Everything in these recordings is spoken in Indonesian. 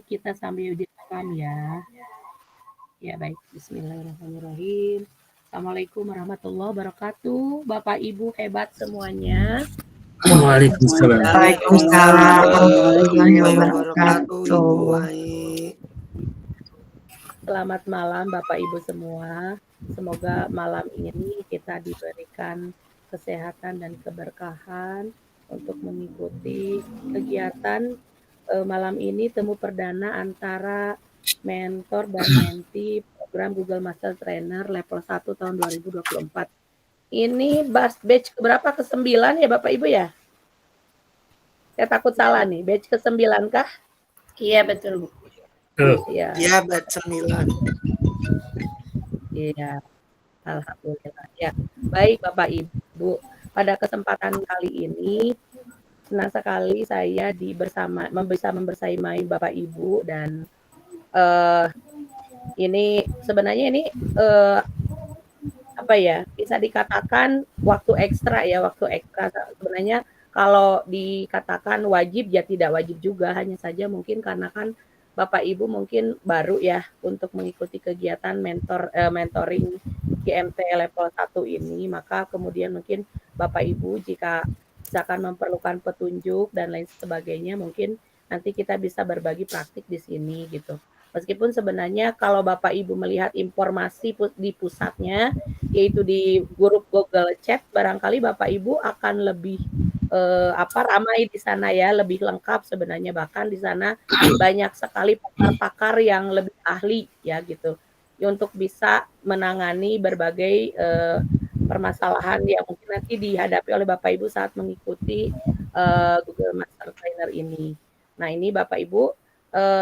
kita sambil direkam ya. Ya baik, bismillahirrahmanirrahim. Assalamualaikum warahmatullahi wabarakatuh. Bapak Ibu hebat semuanya. Waalaikumsalam. Waalaikumsalam warahmatullahi wabarakatuh, Ibu wabarakatuh. Ai. Selamat malam Bapak Ibu semua. Semoga malam ini kita diberikan kesehatan dan keberkahan untuk mengikuti kegiatan malam ini temu perdana antara mentor dan mentee program Google Master Trainer level 1 tahun 2024. Ini batch keberapa? Ke-9 ya Bapak Ibu ya? Saya takut salah nih. Batch ke-9 kah? Iya betul Bu. Iya. Ya, batch 9. Iya. Alhamdulillah. Ya. Baik Bapak Ibu, pada kesempatan kali ini senang sekali saya bisa membersamai Bapak Ibu dan ini sebenarnya ini apa ya, bisa dikatakan waktu ekstra sebenarnya. Kalau dikatakan wajib ya tidak wajib juga, hanya saja mungkin karena kan Bapak Ibu mungkin baru ya untuk mengikuti kegiatan mentoring GMT level 1 ini, maka kemudian mungkin Bapak Ibu jika misalkan memerlukan petunjuk dan lain sebagainya, mungkin nanti kita bisa berbagi praktik di sini gitu. Meskipun sebenarnya kalau Bapak Ibu melihat informasi di pusatnya, yaitu di grup Google Chat, barangkali Bapak Ibu akan lebih ramai di sana ya, lebih lengkap sebenarnya, bahkan di sana banyak sekali pakar-pakar yang lebih ahli ya gitu, untuk bisa menangani berbagai permasalahan yang mungkin nanti dihadapi oleh Bapak Ibu saat mengikuti Google Master Trainer ini. Nah ini Bapak Ibu,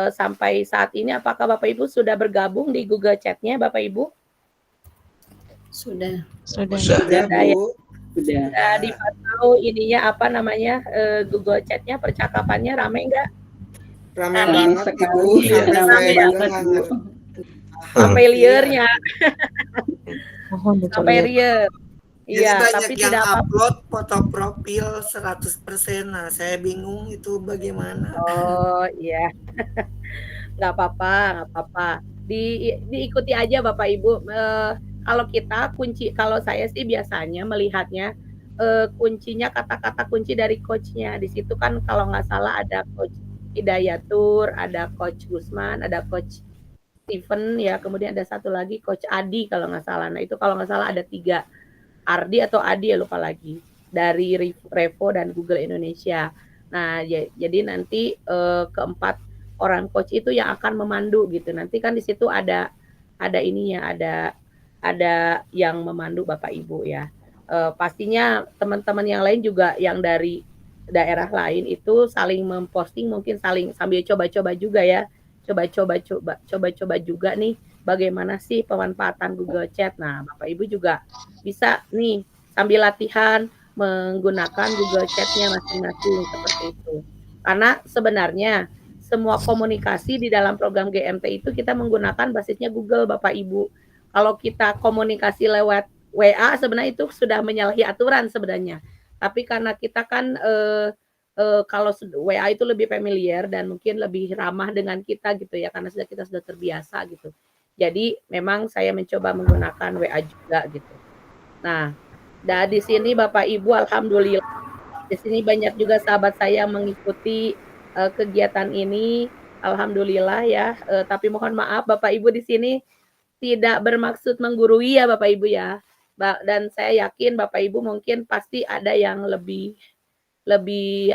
sampai saat ini apakah Bapak Ibu sudah bergabung di Google Chat-nya Bapak Ibu? Sudah. Sudah, ya. Bu. Sudah dipantau ininya apa namanya Google Chat-nya, percakapannya rame nggak? Rame banget Ibu, sampai saya juga nggak ngerti. Sampai liarnya. Mohon Sampai liar. Jadi Iya, banyak tapi yang tidak apa. upload foto profil 100%. Nah, saya bingung itu bagaimana. Oh iya, nggak apa-apa, nggak apa-apa. Diikuti aja Bapak Ibu. Kalau saya sih biasanya melihatnya kuncinya kata-kata kunci dari coach-nya. Di situ kan kalau nggak salah ada coach Hidayatur, ada coach Gusman, ada coach Steven ya, kemudian ada satu lagi coach Adi kalau nggak salah. Nah itu kalau nggak salah ada 3, Ardi atau Adi ya lupa lagi, dari Revo dan Google Indonesia. Nah jadi nanti keempat orang coach itu yang akan memandu gitu. Nanti kan di situ ada ininya, ada yang memandu Bapak Ibu ya. Pastinya teman-teman yang lain juga yang dari daerah lain itu saling memposting, mungkin saling sambil coba-coba juga ya. Coba-coba juga nih bagaimana sih pemanfaatan Google Chat. Nah, Bapak Ibu juga bisa nih sambil latihan menggunakan Google Chat-nya masing-masing seperti itu. Karena sebenarnya semua komunikasi di dalam program GMT itu kita menggunakan basisnya Google Bapak Ibu. Kalau kita komunikasi lewat WA sebenarnya itu sudah menyalahi aturan sebenarnya. Tapi karena kita kan kalau WA itu lebih familiar dan mungkin lebih ramah dengan kita gitu ya, karena kita sudah terbiasa gitu. Jadi memang saya mencoba menggunakan WA juga gitu. Nah, di sini Bapak Ibu alhamdulillah di sini banyak juga sahabat saya yang mengikuti kegiatan ini. Alhamdulillah ya. Tapi mohon maaf Bapak Ibu di sini tidak bermaksud menggurui ya Bapak Ibu ya. Dan saya yakin Bapak Ibu mungkin pasti ada yang lebih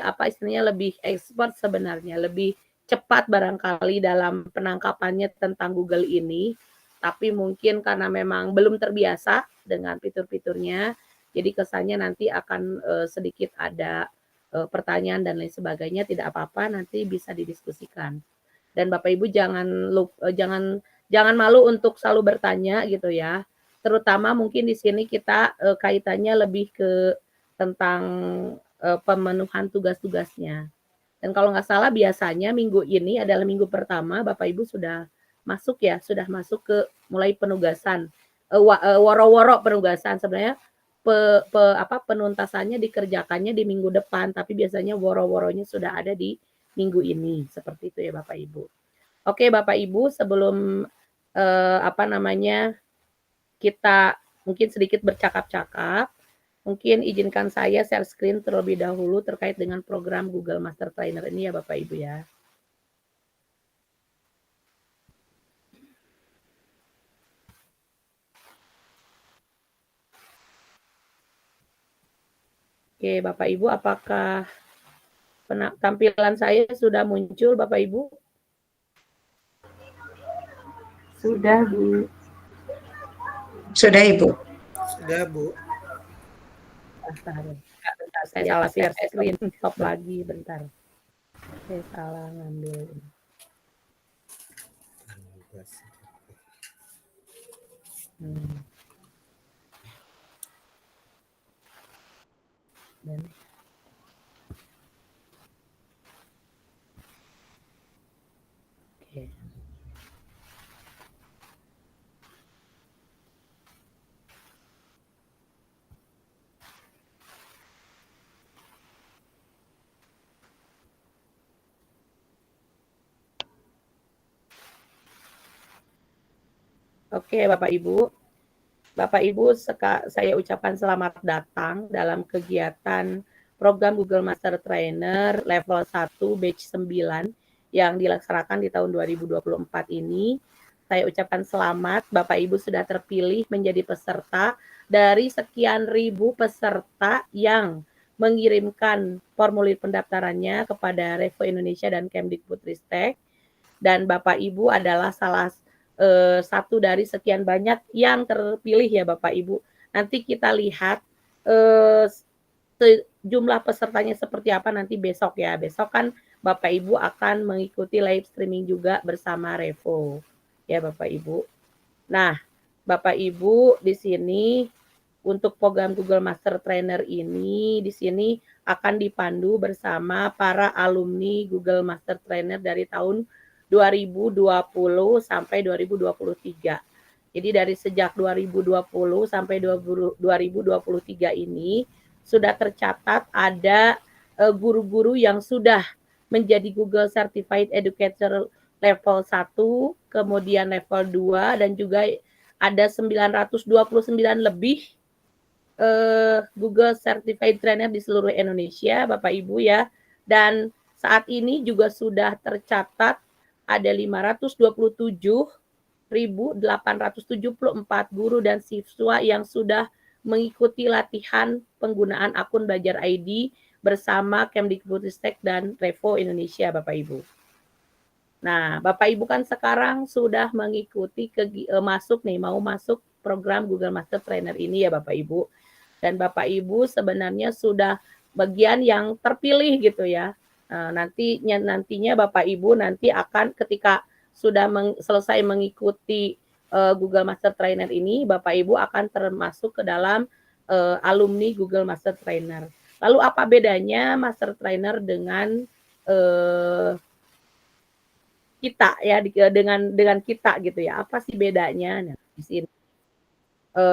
apa istilahnya lebih expert sebenarnya, lebih cepat barangkali dalam penangkapannya tentang Google ini. Tapi mungkin karena memang belum terbiasa dengan fitur-fiturnya, jadi kesannya nanti akan sedikit ada pertanyaan dan lain sebagainya, tidak apa-apa, nanti bisa didiskusikan. Dan Bapak Ibu jangan malu untuk selalu bertanya gitu ya. Terutama mungkin di sini kita kaitannya lebih ke tentang pemenuhan tugas-tugasnya. Dan kalau nggak salah biasanya minggu ini adalah minggu pertama Bapak Ibu sudah masuk ke mulai penugasan, woro-woro penugasan. Sebenarnya penuntasannya dikerjakannya di minggu depan, tapi biasanya woro-woronya sudah ada di minggu ini, seperti itu ya Bapak Ibu. Oke, Bapak Ibu, sebelum kita mungkin sedikit bercakap-cakap, mungkin izinkan saya share screen terlebih dahulu terkait dengan program Google Master Trainer ini ya Bapak Ibu ya. Oke, Bapak Ibu, apakah tampilan saya sudah muncul, Bapak Ibu? Sudah, Bu. Sudah, Ibu. Sudah, Bu. Bentar, saya salah share screen, stop lagi, bentar. Saya salah ngambil. Dan oke. Oke, Bapak Ibu. Bapak Ibu, saya ucapkan selamat datang dalam kegiatan program Google Master Trainer level 1 batch 9 yang dilaksanakan di tahun 2024 ini. Saya ucapkan selamat, Bapak Ibu sudah terpilih menjadi peserta dari sekian ribu peserta yang mengirimkan formulir pendaftarannya kepada Revo Indonesia dan Kemdikbudristek. Dan Bapak Ibu adalah salah satu dari sekian banyak yang terpilih ya Bapak Ibu. Nanti kita lihat jumlah pesertanya seperti apa nanti besok ya. Besok kan Bapak Ibu akan mengikuti live streaming juga bersama Revo ya Bapak Ibu. Nah, Bapak Ibu di sini untuk program Google Master Trainer ini di sini akan dipandu bersama para alumni Google Master Trainer dari tahun 2020 sampai 2023. Jadi dari sejak 2020 sampai 2023 ini sudah tercatat ada guru-guru yang sudah menjadi Google Certified Educator level 1, kemudian level 2 dan juga ada 929 lebih Google Certified Trainer di seluruh Indonesia, Bapak Ibu ya. Dan saat ini juga sudah tercatat ada 527.874 guru dan siswa yang sudah mengikuti latihan penggunaan akun Belajar ID bersama Kemdikbudristek dan Revo Indonesia, Bapak Ibu. Nah, Bapak Ibu kan sekarang sudah mengikuti mau masuk program Google Master Trainer ini ya Bapak Ibu. Dan Bapak Ibu sebenarnya sudah bagian yang terpilih gitu ya. Nantinya Bapak Ibu nanti akan ketika sudah selesai mengikuti Google Master Trainer ini, Bapak Ibu akan termasuk ke dalam alumni Google Master Trainer. Lalu apa bedanya Master Trainer dengan kita ya dengan kita gitu ya? Apa sih bedanya? Nah, di sini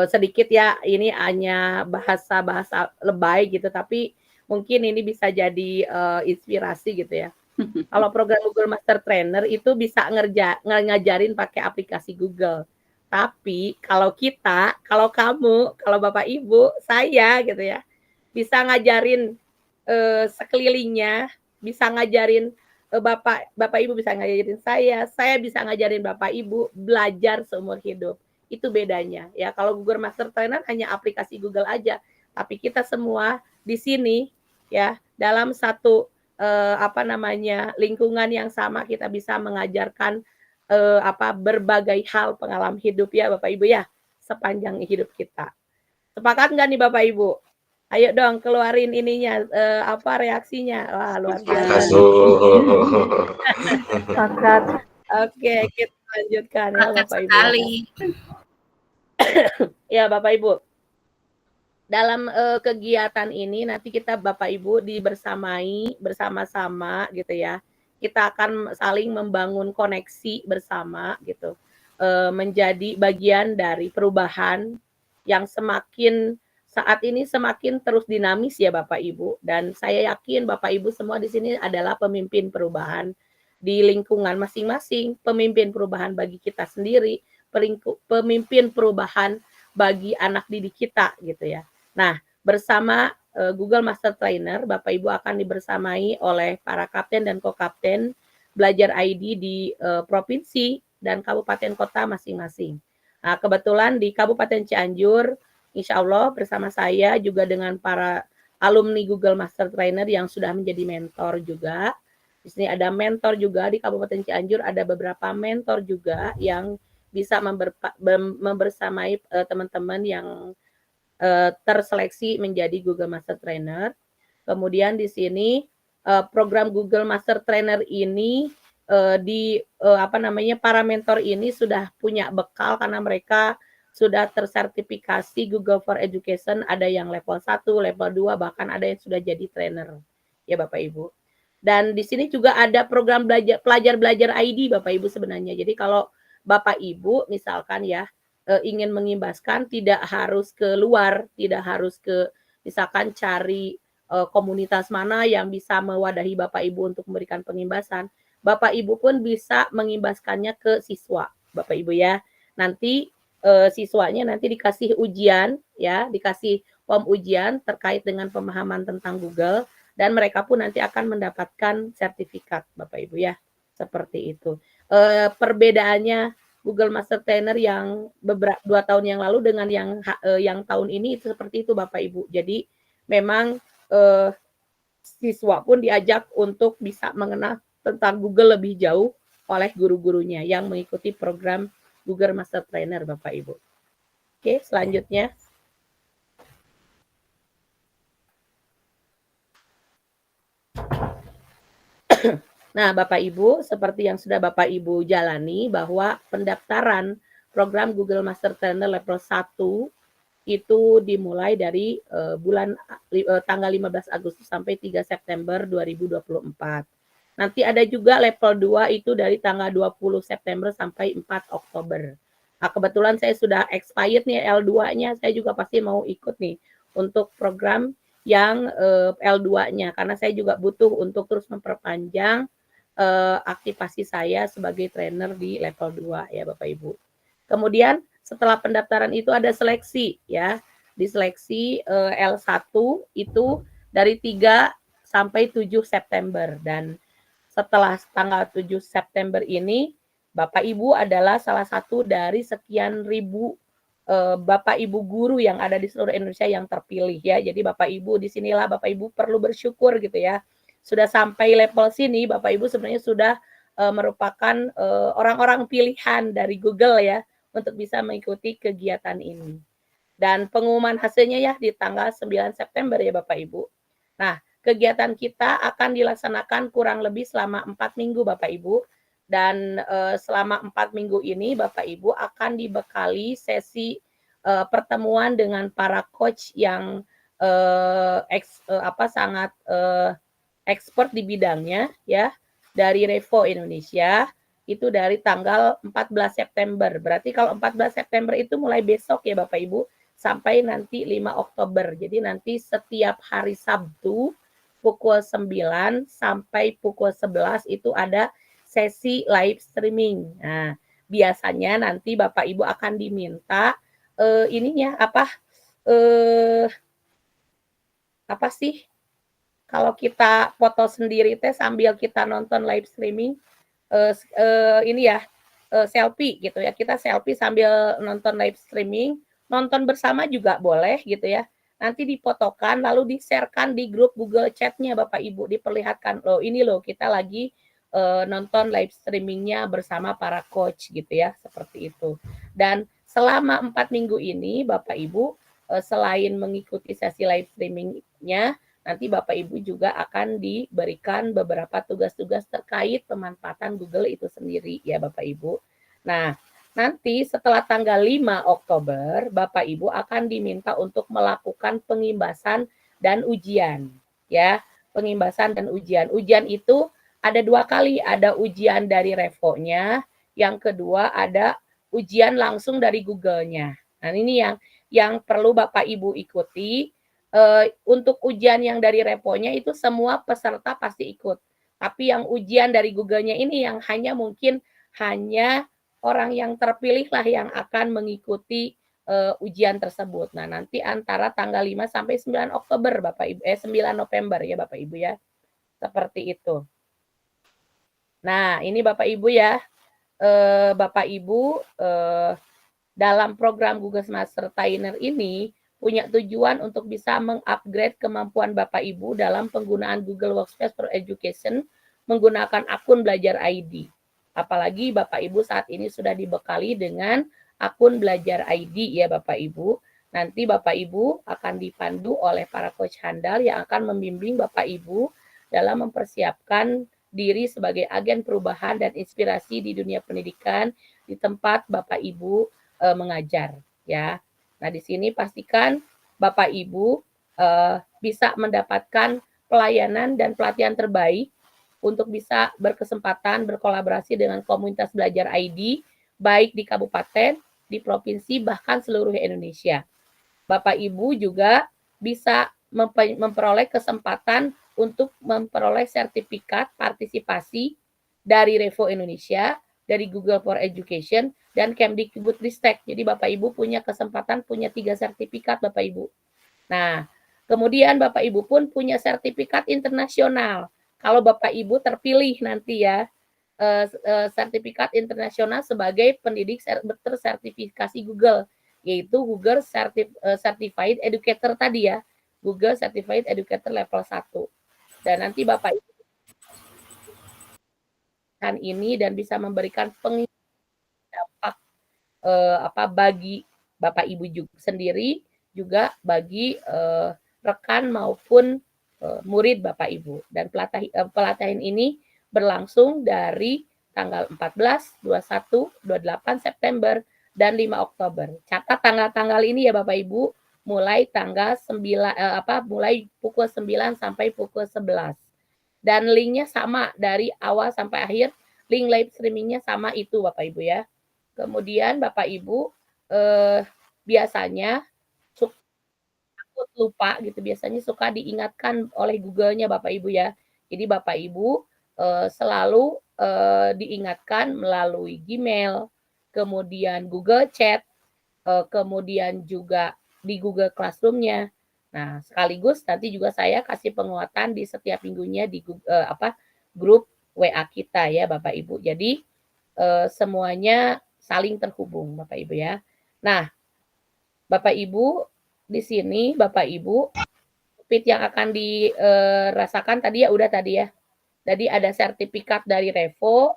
sedikit ya, ini hanya bahasa-bahasa lebay gitu, tapi mungkin ini bisa jadi inspirasi gitu ya. Kalau program Google Master Trainer itu bisa ngajarin pakai aplikasi Google. Tapi kalau kamu, kalau Bapak Ibu, saya gitu ya, bisa ngajarin sekelilingnya, bisa ngajarin Bapak Ibu bisa ngajarin saya bisa ngajarin Bapak Ibu belajar seumur hidup. Itu bedanya ya. Kalau Google Master Trainer hanya aplikasi Google aja, tapi kita semua di sini ya dalam satu lingkungan yang sama kita bisa mengajarkan berbagai hal pengalaman hidup ya Bapak Ibu ya sepanjang hidup kita. Sepakat nggak nih Bapak Ibu? Ayo dong keluarin ininya reaksinya. Wah, luar biasa. Sepakat. Oke, kita lanjutkan ya Bapak Ibu. Sekali. Ya Bapak Ibu. Dalam kegiatan ini nanti kita Bapak Ibu bersama-sama gitu ya. Kita akan saling membangun koneksi bersama gitu. Menjadi bagian dari perubahan yang saat ini semakin terus dinamis ya Bapak Ibu. Dan saya yakin Bapak Ibu semua di sini adalah pemimpin perubahan. di lingkungan masing-masing, pemimpin perubahan bagi kita sendiri, pemimpin perubahan bagi anak didik kita gitu ya. Nah, bersama Google Master Trainer, Bapak Ibu akan dibersamai oleh para kapten dan ko-kapten belajar ID di provinsi dan kabupaten kota masing-masing. Nah, kebetulan di Kabupaten Cianjur, insya Allah bersama saya juga dengan para alumni Google Master Trainer yang sudah menjadi mentor juga. Di sini ada mentor juga di Kabupaten Cianjur, ada beberapa mentor juga yang bisa membersamai teman-teman yang terseleksi menjadi Google Master Trainer. Kemudian di sini program Google Master Trainer ini para mentor ini sudah punya bekal karena mereka sudah tersertifikasi Google for Education, ada yang level 1, level 2, bahkan ada yang sudah jadi trainer. Ya Bapak Ibu. Dan di sini juga ada program pelajar belajar ID Bapak Ibu sebenarnya. Jadi kalau Bapak Ibu misalkan ya ingin mengimbaskan, tidak harus ke luar, tidak harus ke misalkan cari komunitas mana yang bisa mewadahi Bapak Ibu untuk memberikan pengimbasan. Bapak Ibu pun bisa mengimbaskannya ke siswa, Bapak Ibu ya. Nanti siswanya nanti dikasih ujian ya, dikasih form ujian terkait dengan pemahaman tentang Google, dan mereka pun nanti akan mendapatkan sertifikat Bapak Ibu ya. Seperti itu. Perbedaannya Google Master Trainer yang 2 tahun yang lalu dengan yang tahun ini itu seperti itu Bapak Ibu. Jadi memang siswa pun diajak untuk bisa mengenal tentang Google lebih jauh oleh guru-gurunya yang mengikuti program Google Master Trainer Bapak Ibu. Oke, selanjutnya. Nah, Bapak Ibu, seperti yang sudah Bapak Ibu jalani bahwa pendaftaran program Google Master Trainer level 1 itu dimulai dari tanggal 15 Agustus sampai 3 September 2024. Nanti ada juga level 2 itu dari tanggal 20 September sampai 4 Oktober. Nah, kebetulan saya sudah expired nih L2-nya, saya juga pasti mau ikut nih untuk program yang L2-nya, karena saya juga butuh untuk terus memperpanjang aktivasi saya sebagai trainer di level 2 ya Bapak Ibu. Kemudian setelah pendaftaran itu ada seleksi ya. Di seleksi L1 itu dari 3 sampai 7 September, dan setelah tanggal 7 September ini Bapak Ibu adalah salah satu dari sekian ribu Bapak Ibu guru yang ada di seluruh Indonesia yang terpilih ya. Jadi Bapak Ibu disinilah Bapak Ibu perlu bersyukur gitu ya. Sudah sampai level sini Bapak Ibu sebenarnya sudah merupakan orang-orang pilihan dari Google ya untuk bisa mengikuti kegiatan ini. Dan pengumuman hasilnya ya di tanggal 9 September ya Bapak Ibu. Nah, kegiatan kita akan dilaksanakan kurang lebih selama 4 minggu Bapak Ibu. Dan selama 4 minggu ini Bapak Ibu akan dibekali sesi pertemuan dengan para coach yang sangat expert di bidangnya ya, dari Revo Indonesia itu dari tanggal 14 September. Berarti kalau 14 September itu mulai besok ya Bapak Ibu sampai nanti 5 Oktober. Jadi nanti setiap hari Sabtu pukul 9 sampai pukul 11 itu ada sesi live streaming. Nah, biasanya nanti Bapak Ibu akan diminta apa sih? Kalau kita foto sendiri teh sambil kita nonton live streaming, selfie gitu ya. Kita selfie sambil nonton live streaming, nonton bersama juga boleh gitu ya. Nanti difotokan lalu di-share-kan di grup Google Chat-nya Bapak Ibu, diperlihatkan loh ini loh kita lagi nonton live streaming-nya bersama para coach gitu ya, seperti itu. Dan selama 4 minggu ini Bapak Ibu selain mengikuti sesi live streaming-nya, nanti Bapak Ibu juga akan diberikan beberapa tugas-tugas terkait pemanfaatan Google itu sendiri ya Bapak Ibu. Nah, nanti setelah tanggal 5 Oktober, Bapak Ibu akan diminta untuk melakukan pengimbasan dan ujian. Ya, pengimbasan dan ujian. Ujian itu ada 2 kali, ada ujian dari Revo-nya, yang kedua ada ujian langsung dari Google-nya. Nah, ini yang perlu Bapak Ibu ikuti. Untuk ujian yang dari Revo-nya itu semua peserta pasti ikut. Tapi yang ujian dari Google-nya ini yang mungkin hanya orang yang terpilih lah yang akan mengikuti ujian tersebut. Nah, nanti antara tanggal 5 sampai 9 Oktober Bapak Ibu 9 November ya Bapak Ibu ya. Seperti itu. Nah, ini Bapak Ibu ya. Bapak Ibu dalam program Google Master Trainer ini punya tujuan untuk bisa mengupgrade kemampuan Bapak Ibu dalam penggunaan Google Workspace for Education menggunakan akun Belajar ID. Apalagi Bapak Ibu saat ini sudah dibekali dengan akun Belajar ID ya Bapak Ibu. Nanti Bapak Ibu akan dipandu oleh para coach handal yang akan membimbing Bapak Ibu dalam mempersiapkan diri sebagai agen perubahan dan inspirasi di dunia pendidikan di tempat Bapak Ibu mengajar ya. Nah, di sini pastikan Bapak Ibu bisa mendapatkan pelayanan dan pelatihan terbaik untuk bisa berkesempatan berkolaborasi dengan komunitas Belajar ID baik di kabupaten, di provinsi, bahkan seluruh Indonesia. Bapak Ibu juga bisa memperoleh kesempatan untuk memperoleh sertifikat partisipasi dari Revo Indonesia, dari Google for Education, dan Kemdikbudristek. Jadi Bapak Ibu punya kesempatan punya 3 sertifikat Bapak Ibu. Nah, kemudian Bapak Ibu pun punya sertifikat internasional. Kalau Bapak Ibu terpilih nanti ya, sertifikat internasional sebagai pendidik bersertifikasi Google, yaitu Google Certified Educator tadi ya, Google Certified Educator level 1. Dan nanti Bapak Ibu kan ini dan bisa memberikan dampak bagi Bapak Ibu juga sendiri, juga bagi rekan maupun murid Bapak Ibu. Dan pelatihan ini berlangsung dari tanggal 14, 21, 28 September dan 5 Oktober. Catat tanggal-tanggal ini ya Bapak Ibu, mulai tanggal 9 mulai pukul 9 sampai pukul 11. Dan linknya sama dari awal sampai akhir, link live streamingnya sama itu Bapak Ibu ya. Kemudian Bapak Ibu biasanya takut lupa gitu, biasanya suka diingatkan oleh Google-nya Bapak Ibu ya. Jadi Bapak Ibu selalu diingatkan melalui Gmail, kemudian Google Chat, kemudian juga di Google Classroom-nya. Nah, sekaligus nanti juga saya kasih penguatan di setiap minggunya di grup WA kita ya Bapak Ibu. Jadi semuanya saling terhubung Bapak Ibu ya. Nah, Bapak Ibu di sini Bapak Ibu fit yang akan dirasakan tadi ya udah tadi ya. Tadi ada sertifikat dari Revo.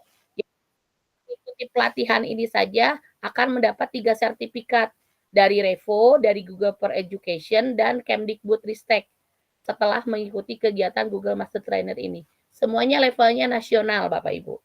Mengikuti pelatihan ini saja akan mendapat 3 sertifikat dari Revo, dari Google for Education, dan Kemdikbudristek setelah mengikuti kegiatan Google Master Trainer ini. Semuanya levelnya nasional, Bapak Ibu.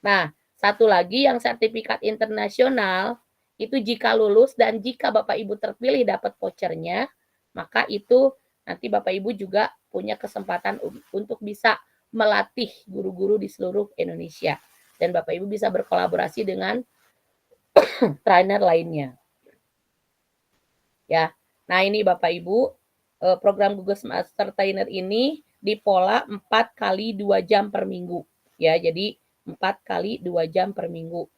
Nah, satu lagi yang sertifikat internasional, itu jika lulus dan jika Bapak Ibu terpilih dapat vouchernya, maka itu nanti Bapak Ibu juga punya kesempatan untuk bisa melatih guru-guru di seluruh Indonesia. Dan Bapak Ibu bisa berkolaborasi dengan trainer lainnya. Ya, nah ini Bapak Ibu, program Google Master Trainer ini di pola 4 kali 2 jam per minggu. Ya, jadi 4 kali 2 jam per minggu.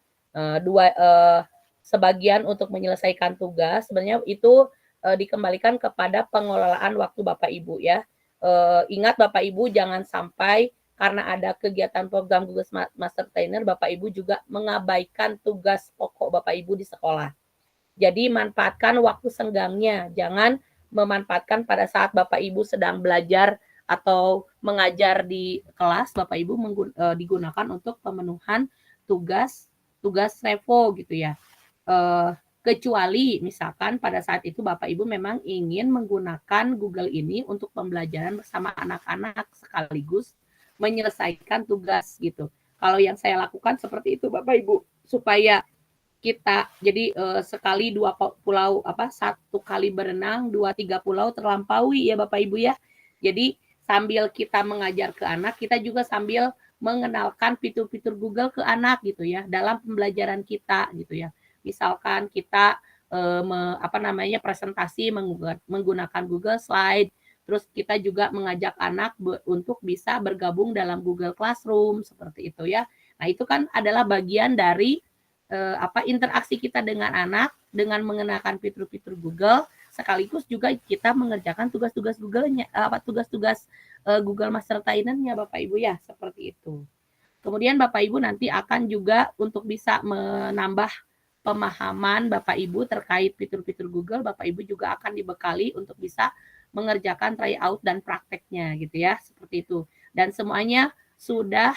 Sebagian untuk menyelesaikan tugas, sebenarnya itu dikembalikan kepada pengelolaan waktu Bapak Ibu ya. Ingat Bapak Ibu jangan sampai karena ada kegiatan program Google Master Trainer, Bapak Ibu juga mengabaikan tugas pokok Bapak Ibu di sekolah. Jadi manfaatkan waktu senggangnya, jangan memanfaatkan pada saat Bapak Ibu sedang belajar atau mengajar di kelas, Bapak Ibu digunakan untuk pemenuhan tugas Revo gitu ya. Kecuali misalkan pada saat itu Bapak Ibu memang ingin menggunakan Google ini untuk pembelajaran bersama anak-anak sekaligus menyelesaikan tugas gitu. Kalau yang saya lakukan seperti itu Bapak Ibu, supaya kita jadi sekali 2 pulau 1 kali berenang 2-3 pulau terlampaui ya Bapak Ibu ya. Jadi sambil kita mengajar ke anak, kita juga sambil mengenalkan fitur-fitur Google ke anak gitu ya dalam pembelajaran kita gitu ya. Misalkan kita presentasi menggunakan Google Slide, Terus kita juga mengajak anak untuk bisa bergabung dalam Google Classroom seperti itu ya. Nah, itu kan adalah bagian dari interaksi kita dengan anak dengan mengenakan fitur-fitur Google, sekaligus juga kita mengerjakan tugas-tugas Google-nya, tugas-tugas Google Master Trainer-nya Bapak Ibu ya, seperti itu. Kemudian Bapak Ibu nanti akan juga untuk bisa menambah pemahaman Bapak Ibu terkait fitur-fitur Google, Bapak Ibu juga akan dibekali untuk bisa mengerjakan tryout dan prakteknya gitu ya, seperti itu. Dan semuanya sudah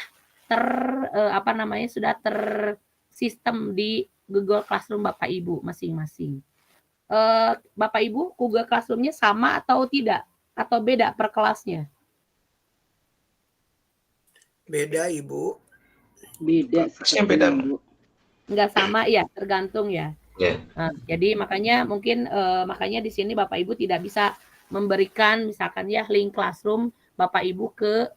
sudah tersistem di Google Classroom Bapak Ibu masing-masing. Bapak Ibu, Google Classroom-nya sama atau tidak? Atau beda per kelasnya? Beda, Ibu. Beda. Kelasnya beda. Enggak sama ya, tergantung ya. Ya. Nah, jadi makanya mungkin makanya di sini Bapak Ibu tidak bisa memberikan misalkan ya link Classroom Bapak Ibu ke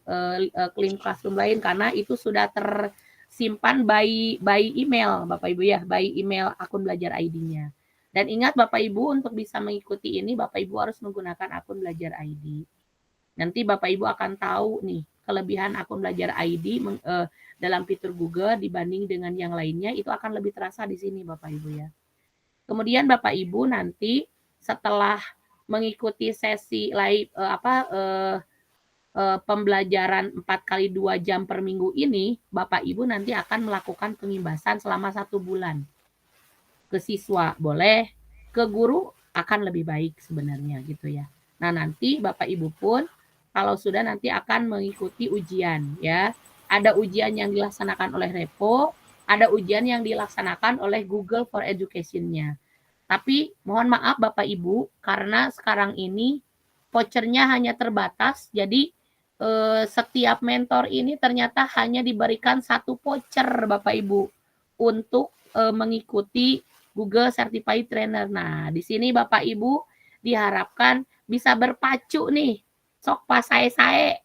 link Classroom lain karena itu sudah tersimpan by email Bapak Ibu ya, by email akun belajar ID-nya. Dan ingat Bapak Ibu untuk bisa mengikuti ini Bapak Ibu harus menggunakan akun belajar ID. Nanti Bapak Ibu akan tahu nih kelebihan akun belajar ID dalam fitur Google dibanding dengan yang lainnya itu akan lebih terasa di sini Bapak Ibu ya. Kemudian Bapak Ibu nanti setelah mengikuti sesi live pembelajaran 4x2 jam per minggu ini, Bapak Ibu nanti akan melakukan pengimbasan selama 1 bulan. Ke siswa boleh, ke guru akan lebih baik sebenarnya gitu ya. Nah, nanti Bapak Ibu pun kalau sudah nanti akan mengikuti ujian ya. Ada ujian yang dilaksanakan oleh Repo, ada ujian yang dilaksanakan oleh Google for Education-nya. Tapi mohon maaf Bapak Ibu, karena sekarang ini vouchernya hanya terbatas, jadi setiap mentor ini ternyata hanya diberikan 1 voucher Bapak Ibu untuk mengikuti Google Certified Trainer. Nah, di sini Bapak Ibu diharapkan bisa berpacu nih, sok pas saya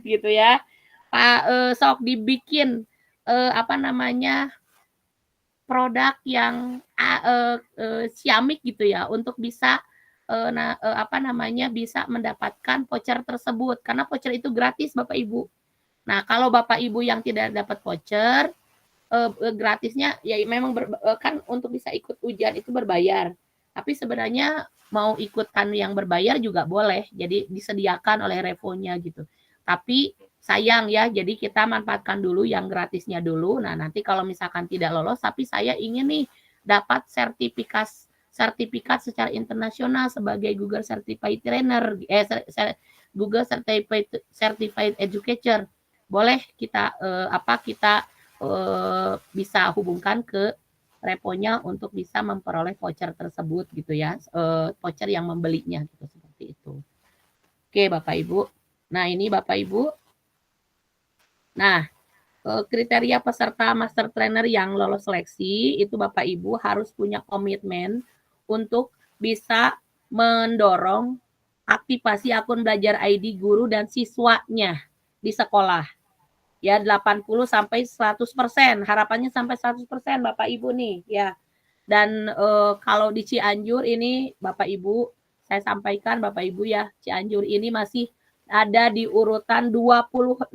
gitu ya. Pak sok dibikin produk yang ciamik gitu ya untuk bisa bisa mendapatkan voucher tersebut karena voucher itu gratis Bapak Ibu. Nah, kalau Bapak Ibu yang tidak dapat voucher gratisnya ya memang kan untuk bisa ikut ujian itu berbayar. Tapi sebenarnya mau ikutan yang berbayar juga boleh. Jadi disediakan oleh Revo-nya gitu. Tapi sayang ya, jadi kita manfaatkan dulu yang gratisnya dulu. Nah, nanti kalau misalkan tidak lolos, tapi saya ingin nih dapat sertifikat secara internasional sebagai Google Certified Trainer, Google Certified Educator. Boleh kita bisa hubungkan ke Repo-nya untuk bisa memperoleh voucher tersebut gitu ya, voucher yang membelinya gitu seperti itu. Oke, Bapak Ibu. Nah, ini Bapak Ibu. Nah, kriteria peserta Master Trainer yang lolos seleksi itu Bapak Ibu harus punya komitmen untuk bisa mendorong aktivasi akun belajar ID guru dan siswanya di sekolah. Ya 80 sampai 100%, harapannya sampai 100% Bapak Ibu nih ya. Dan kalau di Cianjur ini Bapak Ibu, saya sampaikan Bapak Ibu ya, Cianjur ini masih ada di urutan 26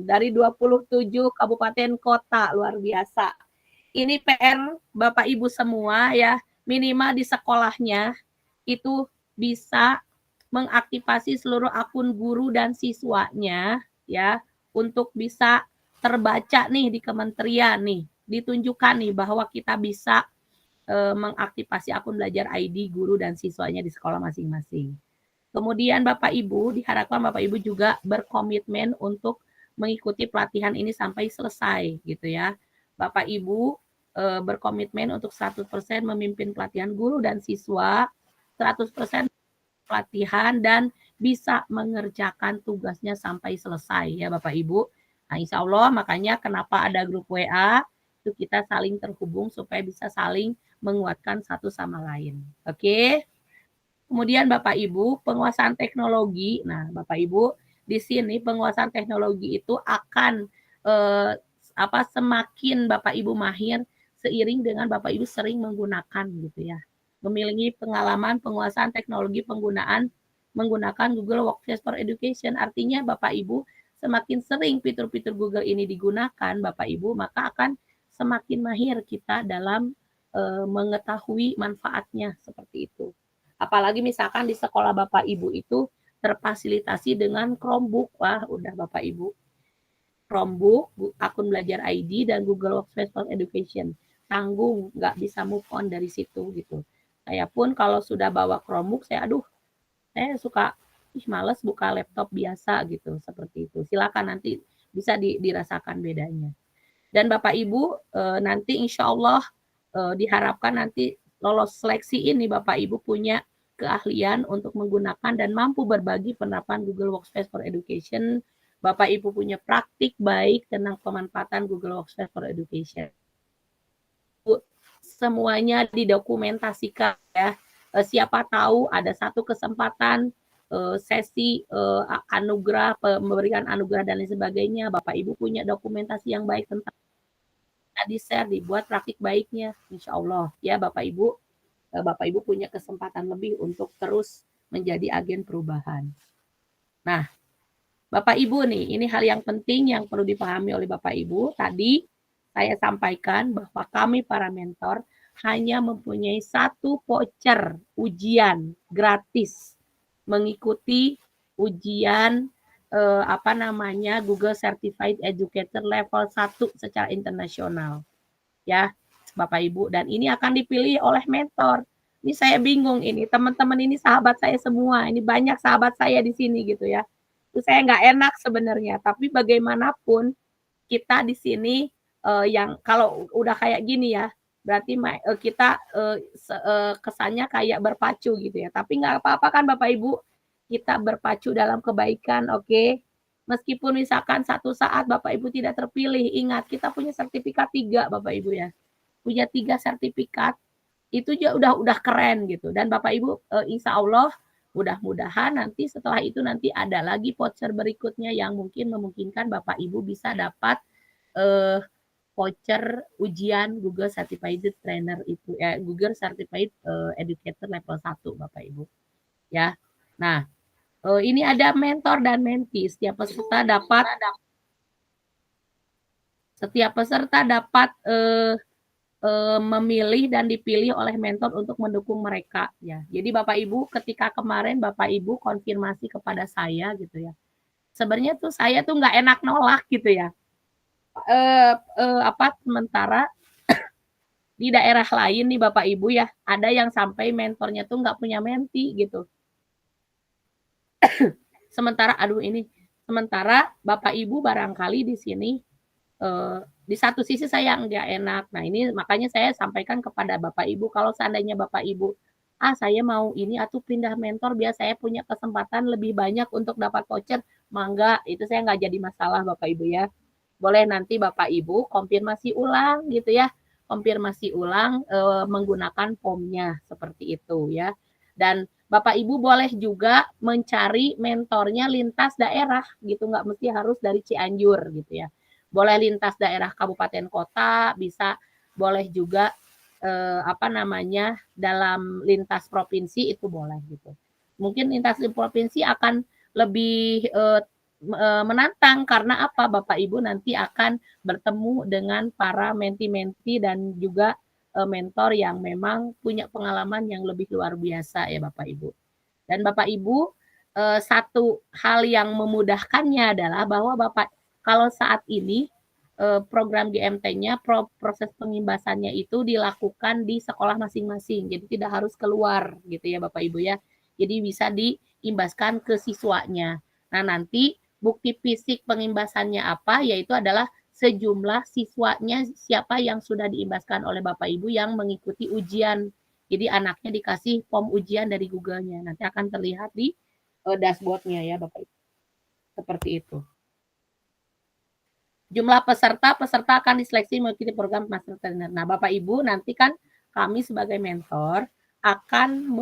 dari 27 kabupaten kota, luar biasa. Ini PR Bapak Ibu semua ya, minimal di sekolahnya itu bisa mengaktifasi seluruh akun guru dan siswanya ya untuk bisa terbaca nih di kementerian nih, ditunjukkan nih bahwa kita bisa mengaktifasi akun belajar ID guru dan siswanya di sekolah masing-masing. Kemudian Bapak Ibu, diharapkan Bapak Ibu juga berkomitmen untuk mengikuti pelatihan ini sampai selesai gitu ya. Bapak Ibu berkomitmen untuk 100% memimpin pelatihan guru dan siswa, 100% pelatihan dan bisa mengerjakan tugasnya sampai selesai ya Bapak Ibu. Nah, insya Allah makanya kenapa ada grup WA, itu kita saling terhubung supaya bisa saling menguatkan satu sama lain. Oke. Kemudian Bapak Ibu, penguasaan teknologi. Nah, Bapak Ibu, di sini penguasaan teknologi itu akan semakin Bapak Ibu mahir seiring dengan Bapak Ibu sering menggunakan gitu ya. Memiliki pengalaman penguasaan teknologi penggunaan menggunakan Google Workspace for Education. Artinya Bapak Ibu semakin sering fitur-fitur Google ini digunakan Bapak Ibu, maka akan semakin mahir kita dalam mengetahui manfaatnya seperti itu. Apalagi misalkan di sekolah Bapak Ibu itu terfasilitasi dengan Chromebook. Wah, udah Bapak Ibu. Chromebook, akun belajar ID, dan Google Workspace for Education. Tanggung, nggak bisa move on dari situ gitu. Saya pun kalau sudah bawa Chromebook, saya suka males buka laptop biasa gitu, seperti itu. Silakan nanti bisa dirasakan bedanya. Dan Bapak Ibu nanti insya Allah diharapkan nanti lolos seleksi ini Bapak Ibu punya keahlian untuk menggunakan dan mampu berbagi penerapan Google Workspace for Education. Bapak Ibu punya praktik baik tentang pemanfaatan Google Workspace for Education. Semuanya didokumentasikan ya. Siapa tahu ada satu kesempatan sesi anugerah, memberikan anugerah dan lain sebagainya. Bapak Ibu punya dokumentasi yang baik tentang di-share, dibuat praktik baiknya, insya Allah ya Bapak Ibu punya kesempatan lebih untuk terus menjadi agen perubahan. Nah, Bapak Ibu nih, ini hal yang penting yang perlu dipahami oleh Bapak Ibu. Tadi saya sampaikan bahwa kami para mentor hanya mempunyai satu voucher ujian gratis mengikuti ujian Google Certified Educator level 1 secara internasional. Ya, Bapak Ibu, dan ini akan dipilih oleh mentor. Ini saya bingung ini, teman-teman ini sahabat saya semua. Ini banyak sahabat saya di sini gitu ya. Itu saya nggak enak sebenarnya, tapi bagaimanapun kita di sini yang kalau udah kayak gini ya, berarti kita kesannya kayak berpacu gitu ya. Tapi nggak apa-apa kan Bapak Ibu, kita berpacu dalam kebaikan, oke? Meskipun misalkan satu saat Bapak Ibu tidak terpilih, ingat kita punya sertifikat 3 Bapak Ibu ya. Punya 3 sertifikat, itu juga udah keren gitu. Dan Bapak Ibu insya Allah mudah-mudahan nanti setelah itu nanti ada lagi voucher berikutnya yang mungkin memungkinkan Bapak Ibu bisa dapat voucher ujian Google Certified Trainer itu Google Certified Educator level 1 Bapak Ibu. Ya. Nah, ini ada mentor dan mentee. Setiap peserta dapat memilih dan dipilih oleh mentor untuk mendukung mereka ya. Jadi Bapak Ibu ketika kemarin Bapak Ibu konfirmasi kepada saya gitu ya. Sebenarnya tuh saya tuh nggak enak nolak gitu ya. Sementara di daerah lain nih Bapak Ibu ya, ada yang sampai mentornya tuh nggak punya menti gitu. Sementara Bapak Ibu barangkali di sini di satu sisi saya nggak enak. Nah ini makanya saya sampaikan kepada Bapak Ibu, kalau seandainya Bapak Ibu, saya mau ini atau pindah mentor biar saya punya kesempatan lebih banyak untuk dapat voucher, mangga, itu saya nggak jadi masalah Bapak Ibu ya. Boleh nanti Bapak Ibu konfirmasi ulang gitu ya, menggunakan formnya seperti itu ya. Dan Bapak Ibu boleh juga mencari mentornya lintas daerah gitu, nggak mesti harus dari Cianjur gitu ya. Boleh lintas daerah kabupaten kota, bisa boleh juga dalam lintas provinsi itu boleh gitu. Mungkin lintas provinsi akan lebih menantang karena apa? Bapak Ibu nanti akan bertemu dengan para menti-menti dan juga mentor yang memang punya pengalaman yang lebih luar biasa ya Bapak Ibu. Dan Bapak Ibu satu hal yang memudahkannya adalah bahwa Bapak kalau saat ini program GMT-nya proses pengimbasannya itu dilakukan di sekolah masing-masing. Jadi tidak harus keluar gitu ya Bapak Ibu ya. Jadi bisa diimbaskan ke siswanya. Nah, nanti bukti fisik pengimbasannya apa? Yaitu adalah sejumlah siswanya siapa yang sudah diimbaskan oleh Bapak Ibu yang mengikuti ujian. Jadi anaknya dikasih form ujian dari Google-nya. Nanti akan terlihat di dashboard-nya ya Bapak Ibu. Seperti itu. Jumlah peserta akan diseleksi mengikuti program Master Trainer. Nah, Bapak Ibu nanti kan kami sebagai mentor akan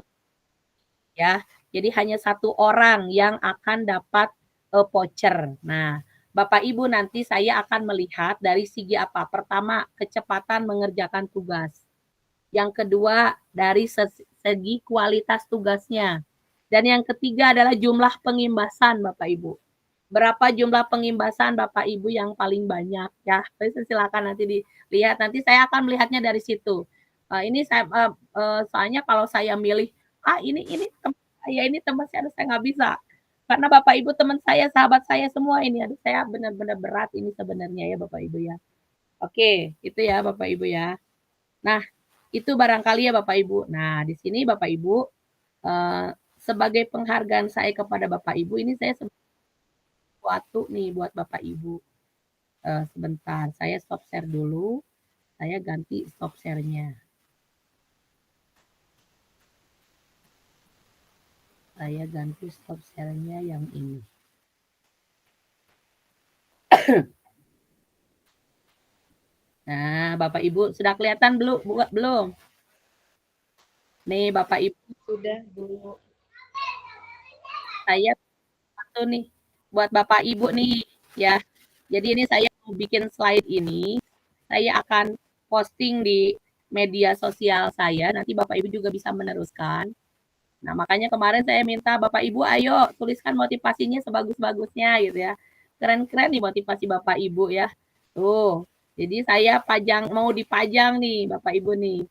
ya. Jadi hanya satu orang yang akan dapat voucher. Nah, Bapak Ibu nanti saya akan melihat dari segi apa? Pertama, kecepatan mengerjakan tugas. Yang kedua, dari segi kualitas tugasnya. Dan yang ketiga adalah jumlah pengimbasan Bapak Ibu. Berapa jumlah pengimbasan Bapak Ibu yang paling banyak ya? Silakan nanti dilihat. Nanti saya akan melihatnya dari situ. Ini saya soalnya kalau saya milih ini tempat saya, ini tempat saya nggak bisa. Karena Bapak Ibu teman saya, sahabat saya semua ini. Aduh, saya benar-benar berat ini sebenarnya ya Bapak Ibu ya. Oke, itu ya Bapak Ibu ya. Nah, itu barangkali ya Bapak Ibu. Nah, di sini Bapak Ibu sebagai penghargaan saya kepada Bapak Ibu, ini saya sesuatu nih buat Bapak Ibu. Sebentar, saya stop share dulu. Saya ganti stop share-nya. Saya ganti stop share-nya yang ini. Nah, Bapak Ibu sudah kelihatan belum? Nih, Bapak Ibu sudah Bu. Saya satu nih buat Bapak Ibu nih ya. Jadi ini saya mau bikin slide ini. Saya akan posting di media sosial saya. Nanti Bapak Ibu juga bisa meneruskan. Nah, makanya kemarin saya minta Bapak Ibu, ayo tuliskan motivasinya sebagus-bagusnya gitu ya. Keren-keren nih motivasi Bapak Ibu ya. Tuh, jadi saya mau dipajang nih Bapak Ibu nih.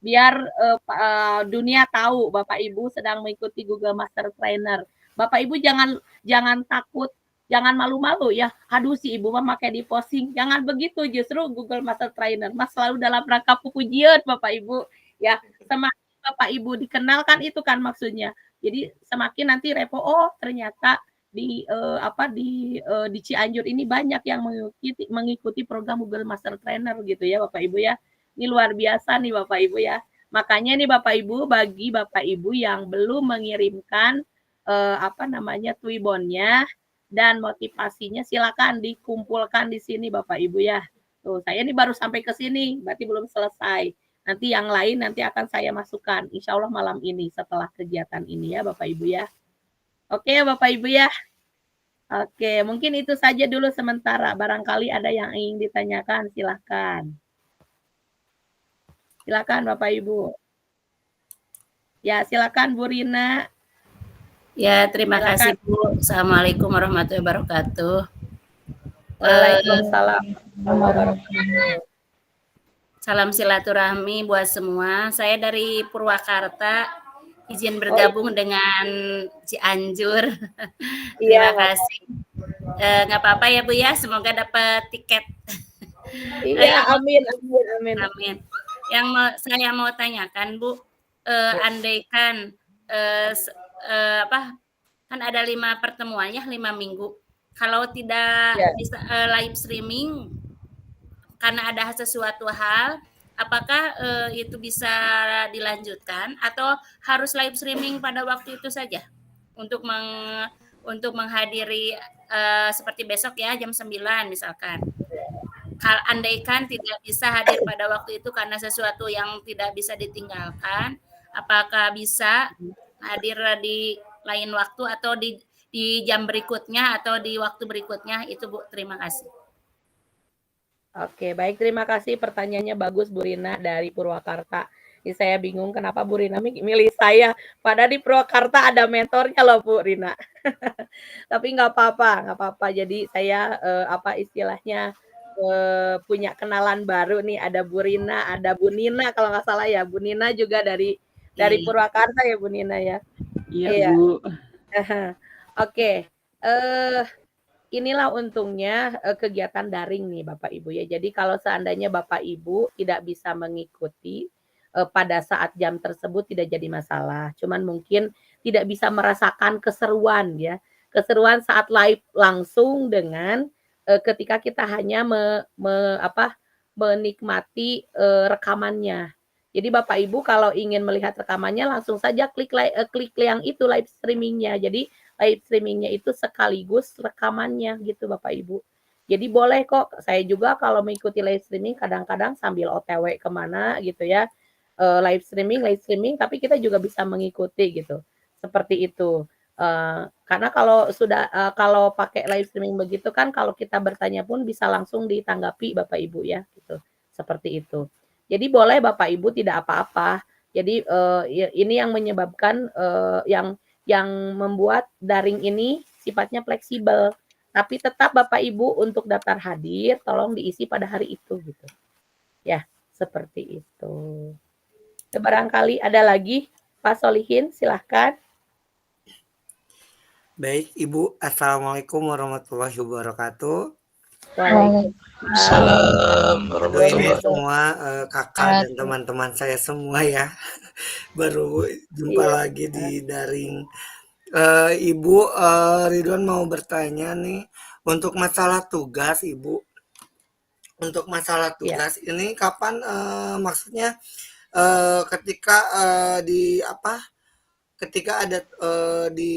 Biar dunia tahu Bapak Ibu sedang mengikuti Google Master Trainer. Bapak Ibu jangan takut, jangan malu-malu ya. Aduh si Ibu mah pakai di posting. Jangan begitu, justru Google Master Trainer Mas selalu dalam rangka pujian Bapak Ibu ya. Semakin Bapak Ibu dikenalkan itu kan maksudnya. Jadi semakin nanti ternyata di Cianjur ini banyak yang mengikuti program Google Master Trainer gitu ya Bapak Ibu ya. Ini luar biasa nih Bapak Ibu ya. Makanya nih Bapak Ibu, bagi Bapak Ibu yang belum mengirimkan Twibbonnya dan motivasinya, silakan dikumpulkan di sini Bapak Ibu ya. Tuh, saya ini baru sampai ke sini, berarti belum selesai. Nanti yang lain nanti akan saya masukkan, insya Allah malam ini setelah kegiatan ini ya Bapak Ibu ya. Oke ya Bapak Ibu ya. Oke, mungkin itu saja dulu sementara. Barangkali ada yang ingin ditanyakan, silakan. Silakan Bapak Ibu. Ya, silakan Bu Rina. Ya, terima kasih Bu. Assalamualaikum warahmatullahi wabarakatuh. Waalaikumsalam. Salam silaturahmi buat semua. Saya dari Purwakarta, izin bergabung dengan Cianjur. Terima kasih. Nggak apa-apa ya Bu ya, semoga dapat tiket. Iya, amin. Yang saya mau tanyakan Bu, andaikan kan ada 5 pertemuan ya, 5 minggu. Kalau tidak bisa live streaming karena ada sesuatu hal, apakah itu bisa dilanjutkan atau harus live streaming pada waktu itu saja untuk menghadiri seperti besok ya jam 9 misalkan. Andaikan tidak bisa hadir pada waktu itu karena sesuatu yang tidak bisa ditinggalkan, apakah bisa hadir di lain waktu atau di jam berikutnya atau di waktu berikutnya itu Bu, terima kasih. Oke, baik, terima kasih pertanyaannya bagus Bu Rina dari Purwakarta. Ini saya bingung kenapa Bu Rina milih saya, padahal di Purwakarta ada mentornya loh Bu Rina. Tapi nggak apa-apa. Jadi saya istilahnya punya kenalan baru nih, ada Bu Rina, ada Bu Nina kalau nggak salah ya. Bu Nina juga dari Purwakarta ya Bu Nina ya. Iya Bu. Oke. Inilah untungnya kegiatan daring nih Bapak Ibu ya. Jadi kalau seandainya Bapak Ibu tidak bisa mengikuti pada saat jam tersebut tidak jadi masalah. Cuman mungkin tidak bisa merasakan keseruan ya. Keseruan saat live langsung dengan ketika kita hanya menikmati rekamannya. Jadi Bapak Ibu kalau ingin melihat rekamannya langsung saja klik yang itu live streamingnya. Jadi live streamingnya itu sekaligus rekamannya gitu Bapak Ibu. Jadi boleh kok, saya juga kalau mengikuti live streaming kadang-kadang sambil OTW kemana gitu ya. Live streaming, tapi kita juga bisa mengikuti gitu. Seperti itu. Karena kalau pakai live streaming begitu kan kalau kita bertanya pun bisa langsung ditanggapi Bapak Ibu ya gitu. Seperti itu. Jadi boleh Bapak Ibu tidak apa-apa. Jadi ini yang menyebabkan yang membuat daring ini sifatnya fleksibel. Tapi tetap Bapak Ibu untuk daftar hadir tolong diisi pada hari itu gitu. Ya, seperti itu. Barangkali ada lagi Pak Solihin, silahkan. Baik, Ibu. Assalamualaikum warahmatullahi wabarakatuh. Salam Aduh, ini warahmatullahi semua kakak dan teman-teman saya semua ya. Baru jumpa lagi di daring. Ibu, Ridwan mau bertanya nih, untuk masalah tugas, Ibu. Untuk masalah tugas ini kapan maksudnya ketika ketika ada di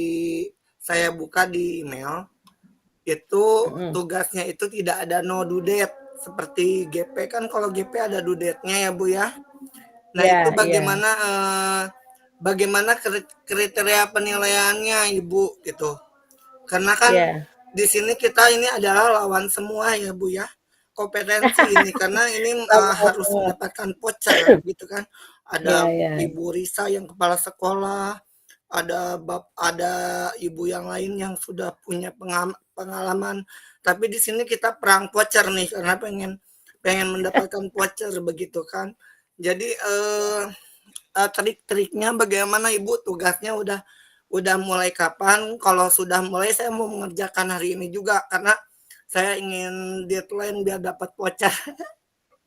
saya buka di email itu tugasnya itu tidak ada no due date seperti GP kan, kalau GP ada due date-nya ya Bu ya. Nah itu bagaimana bagaimana kriteria penilaiannya Ibu gitu. Karena kan di sini kita ini adalah lawan semua ya Bu ya. Kompetensi ini karena ini harus mendapatkan voucher gitu kan. Ada Ibu Risa yang kepala sekolah, ada ibu yang lain yang sudah punya pengalaman, tapi di sini kita perang voucher nih karena pengen mendapatkan voucher begitu kan. Jadi trik-triknya bagaimana Ibu, tugasnya udah mulai kapan? Kalau sudah mulai saya mau mengerjakan hari ini juga karena saya ingin deadline biar dapat voucher.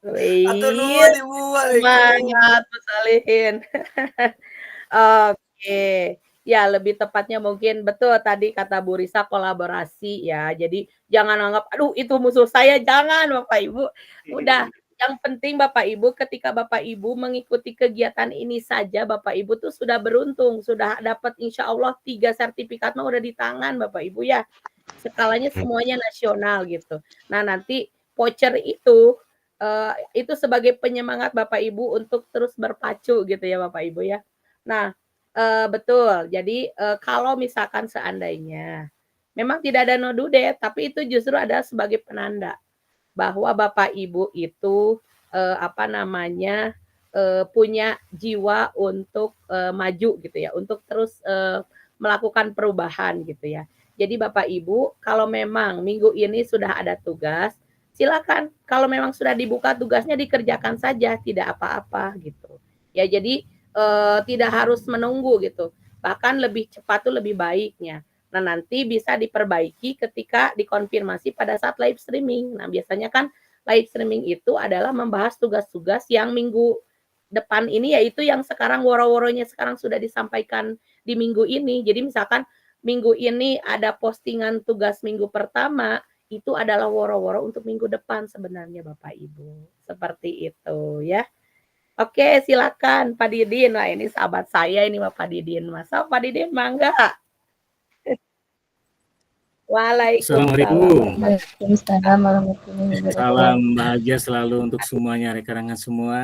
Atur nuhun Ibu. Semangat Pak Solihin. Oke. Ya, lebih tepatnya mungkin betul tadi kata Bu Risa kolaborasi ya. Jadi jangan anggap aduh itu musuh saya, jangan Bapak Ibu. Udah, yang penting Bapak Ibu ketika Bapak Ibu mengikuti kegiatan ini saja Bapak Ibu tuh sudah beruntung, sudah dapat insya Allah 3 sertifikat mah udah di tangan Bapak Ibu ya. Skalanya semuanya nasional gitu. Nah, nanti voucher itu sebagai penyemangat Bapak Ibu untuk terus berpacu gitu ya Bapak Ibu ya. Nah, betul. Jadi kalau misalkan seandainya memang tidak ada no due date, tapi itu justru ada sebagai penanda bahwa Bapak Ibu itu punya jiwa untuk maju gitu ya, untuk terus melakukan perubahan gitu ya. Jadi Bapak Ibu kalau memang minggu ini sudah ada tugas, silakan. Kalau memang sudah dibuka tugasnya dikerjakan saja, tidak apa-apa gitu. Ya jadi tidak harus menunggu gitu. Bahkan lebih cepat tuh lebih baiknya. Nah, nanti bisa diperbaiki ketika dikonfirmasi pada saat live streaming. Nah, biasanya kan live streaming itu adalah membahas tugas-tugas yang minggu depan ini, yaitu yang sekarang woro-woronya sekarang sudah disampaikan di minggu ini. Jadi misalkan minggu ini ada postingan tugas minggu pertama, itu adalah woro-woro untuk minggu depan sebenarnya Bapak Ibu. Seperti itu ya. Oke, silakan Pak Didin. Nah, ini sahabat saya ini Pak Didin. Masa Pak Didin mangga? Assalamualaikum. Salam bahagia selalu untuk semuanya, rekan-rekan semua.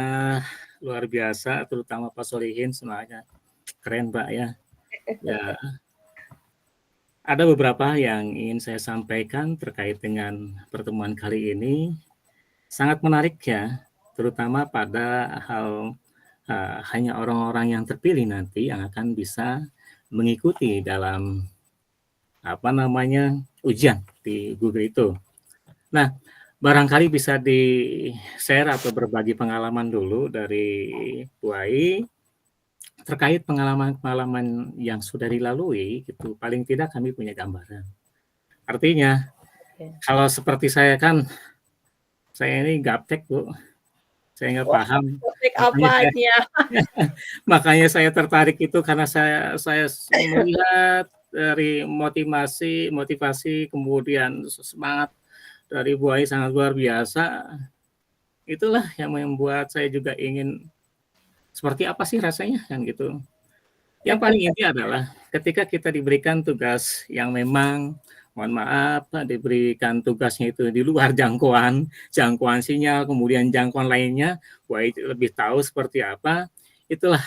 Luar biasa, terutama Pak Solihin, semuanya keren Pak ya. Ya. Ada beberapa yang ingin saya sampaikan terkait dengan pertemuan kali ini. Sangat menarik ya, terutama pada hal hanya orang-orang yang terpilih nanti yang akan bisa mengikuti dalam ujian di Google itu. Nah, barangkali bisa di-share atau berbagi pengalaman dulu dari Bu Ai terkait pengalaman-pengalaman yang sudah dilalui gitu. Paling tidak kami punya gambaran. Artinya, kalau seperti saya kan, saya ini gaptek Bu. Saya nggak paham. Makanya saya tertarik itu karena saya melihat dari motivasi, kemudian semangat dari Bu Ai sangat luar biasa. Itulah yang membuat saya juga ingin seperti apa sih rasanya kan gitu. Yang paling inti adalah ketika kita diberikan tugas yang memang mohon maaf diberikan tugasnya itu di luar jangkauan sinyal, kemudian jangkauan lainnya, Bu Ai lebih tahu seperti apa. Itulah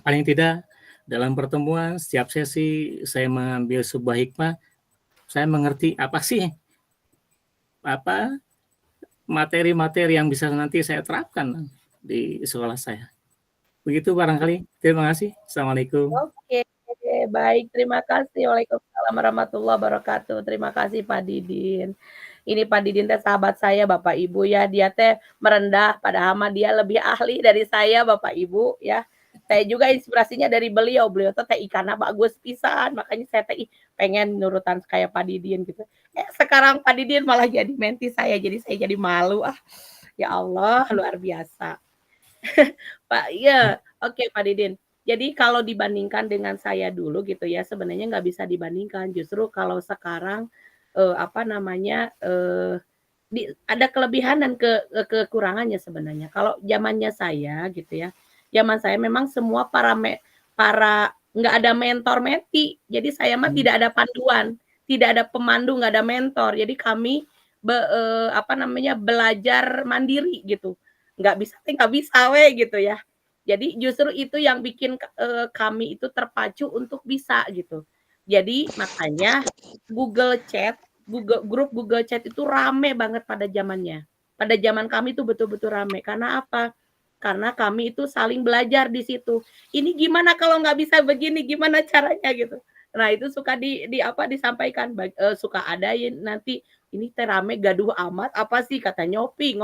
paling tidak dalam pertemuan setiap sesi saya mengambil sebuah hikmah, saya mengerti apa sih materi-materi yang bisa nanti saya terapkan di sekolah saya. Begitu barangkali. Terima kasih. Assalamualaikum. Oke. Oke, baik. Terima kasih. Waalaikumsalam warahmatullahi wabarakatuh. Terima kasih Pak Didin. Ini Pak Didin teh sahabat saya Bapak Ibu ya. Dia teh merendah padahal mah dia lebih ahli dari saya Bapak Ibu ya. Saya juga inspirasinya dari beliau. Beliau teh ikannya bagus pisan. Makanya saya teh pengen nurutan kayak Pak Didin gitu. Sekarang Pak Didin malah jadi menti saya. Jadi saya jadi malu. Ya Allah, luar biasa. Pak, iya. Oke Pak Didin. Jadi kalau dibandingkan dengan saya dulu gitu ya, sebenarnya nggak bisa dibandingkan. Justru kalau sekarang apa namanya ada kelebihan dan kekurangannya sebenarnya. Kalau zamannya saya gitu ya, zaman saya memang semua para nggak ada mentor menti. Jadi saya mah tidak ada panduan, tidak ada pemandu, nggak ada mentor. Jadi kami apa namanya belajar mandiri gitu. Nggak bisa gitu ya. Jadi justru itu yang bikin kami itu terpacu untuk bisa gitu. Jadi makanya Google Chat, grup Google Chat itu rame banget pada zamannya. Pada zaman kami itu betul-betul rame. Karena apa? Karena kami itu saling belajar di situ. Ini gimana kalau nggak bisa begini, gimana caranya gitu. Nah itu suka disampaikan, suka ada nanti ini teh rame gaduh amat apa sih kata ngopi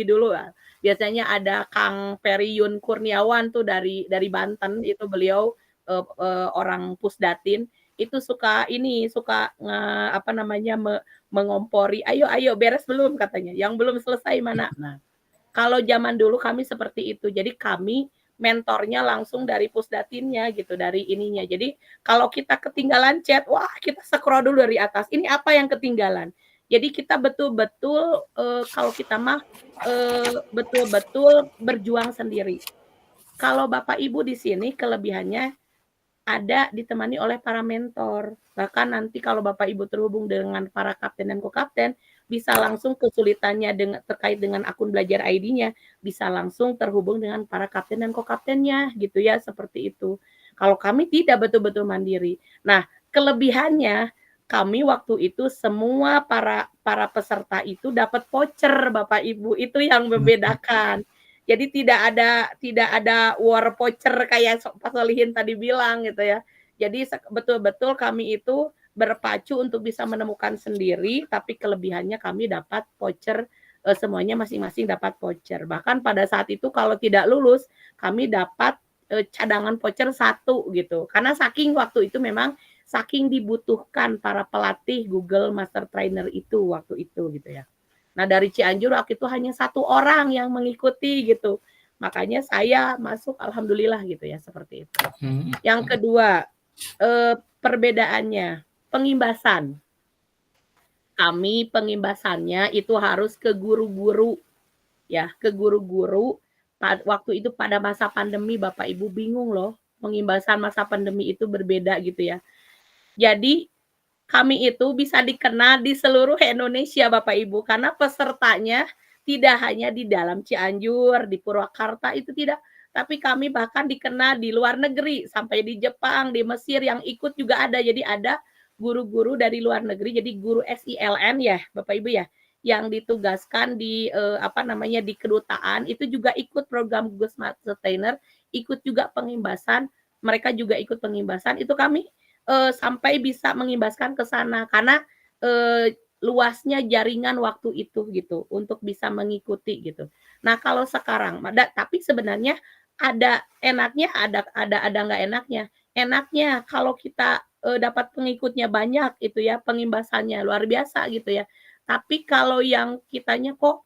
dulu lah. Biasanya ada Kang Periun Kurniawan tuh dari Banten itu beliau orang Pusdatin itu suka apa namanya mengompori ayo beres belum katanya yang belum selesai mana. Nah kalau zaman dulu kami seperti itu jadi kami mentornya langsung dari Pusdatinnya gitu dari ininya jadi kalau kita ketinggalan chat wah kita scroll dulu dari atas ini apa yang ketinggalan. Jadi kita betul-betul kalau kita mah betul-betul berjuang sendiri. Kalau Bapak Ibu di sini kelebihannya ada ditemani oleh para mentor. Bahkan nanti kalau Bapak Ibu terhubung dengan para kapten dan kokapten, bisa langsung kesulitannya terkait dengan akun belajar ID-nya, bisa langsung terhubung dengan para kapten dan kokaptennya gitu ya, seperti itu. Kalau kami tidak betul-betul mandiri. Nah, kelebihannya kami waktu itu semua para peserta itu dapat voucher Bapak Ibu, itu yang membedakan. Jadi tidak ada war voucher kayak Pak Solihin tadi bilang gitu ya. Jadi betul-betul kami itu berpacu untuk bisa menemukan sendiri, tapi kelebihannya kami dapat voucher semuanya masing-masing dapat voucher. Bahkan pada saat itu kalau tidak lulus, kami dapat cadangan voucher 1 gitu. Karena saking waktu itu memang saking dibutuhkan para pelatih Google Master Trainer itu waktu itu gitu ya. Nah dari Cianjur waktu itu hanya 1 orang yang mengikuti gitu. Makanya saya masuk alhamdulillah gitu ya seperti itu. Yang kedua perbedaannya pengimbasan. Kami pengimbasannya itu harus ke guru-guru ya, ke guru-guru. Waktu itu pada masa pandemi Bapak Ibu bingung loh, pengimbasan masa pandemi itu berbeda gitu ya. Jadi kami itu bisa dikenal di seluruh Indonesia Bapak Ibu karena pesertanya tidak hanya di dalam Cianjur, di Purwakarta itu tidak, tapi kami bahkan dikenal di luar negeri sampai di Jepang, di Mesir yang ikut juga ada. Jadi ada guru-guru dari luar negeri, jadi guru SILN ya Bapak Ibu ya, yang ditugaskan di apa namanya di kedutaan itu juga ikut program Google Smart Trainer, ikut juga pengimbasan, mereka juga ikut pengimbasan. Itu kami sampai bisa mengimbaskan ke sana karena luasnya jaringan waktu itu gitu untuk bisa mengikuti gitu. Nah kalau sekarang, tapi sebenarnya ada enaknya, ada nggak enaknya. Enaknya kalau kita dapat pengikutnya banyak itu ya, pengimbasannya luar biasa gitu ya. Tapi kalau yang kitanya kok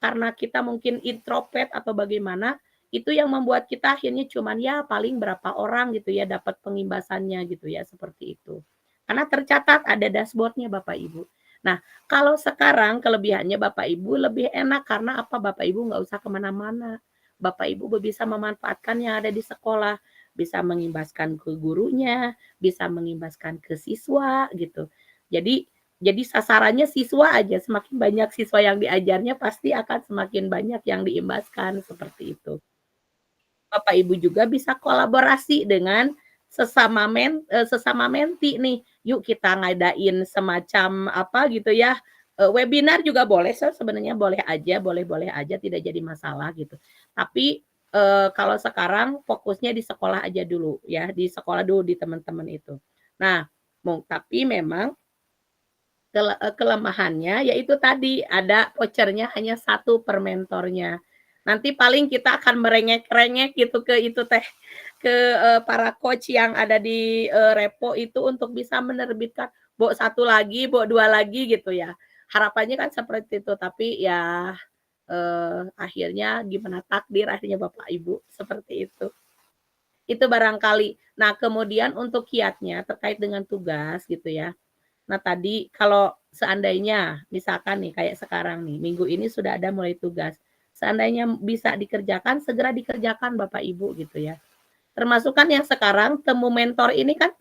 karena kita mungkin introvert atau bagaimana, itu yang membuat kita akhirnya cuman ya paling berapa orang gitu ya dapat pengimbasannya gitu ya seperti itu. Karena tercatat ada dashboardnya Bapak Ibu. Nah kalau sekarang kelebihannya Bapak Ibu lebih enak karena apa Bapak Ibu nggak usah kemana-mana. Bapak Ibu bisa memanfaatkan yang ada di sekolah, bisa mengimbaskan ke gurunya, bisa mengimbaskan ke siswa gitu. Jadi sasarannya siswa aja, semakin banyak siswa yang diajarnya pasti akan semakin banyak yang diimbaskan seperti itu. Bapak Ibu juga bisa kolaborasi dengan sesama menti nih. Yuk kita ngadain semacam apa gitu ya. Webinar juga boleh sebenarnya boleh aja tidak jadi masalah gitu. Tapi kalau sekarang fokusnya di sekolah aja dulu ya, di sekolah dulu di teman-teman itu. Nah, tapi memang kelemahannya yaitu tadi ada vouchernya hanya 1 per mentornya. Nanti paling kita akan merengek-rengek gitu ke itu teh, ke para coach yang ada di repo itu untuk bisa menerbitkan Bo 1 lagi, Bo 2 lagi gitu ya. Harapannya kan seperti itu, tapi ya akhirnya gimana takdir akhirnya Bapak Ibu seperti itu. Itu barangkali. Nah, kemudian untuk kiatnya terkait dengan tugas gitu ya. Nah, tadi kalau seandainya misalkan nih kayak sekarang nih, minggu ini sudah ada mulai tugas. Seandainya bisa dikerjakan, segera dikerjakan Bapak Ibu gitu ya. Termasuk kan yang sekarang temu mentor ini kan,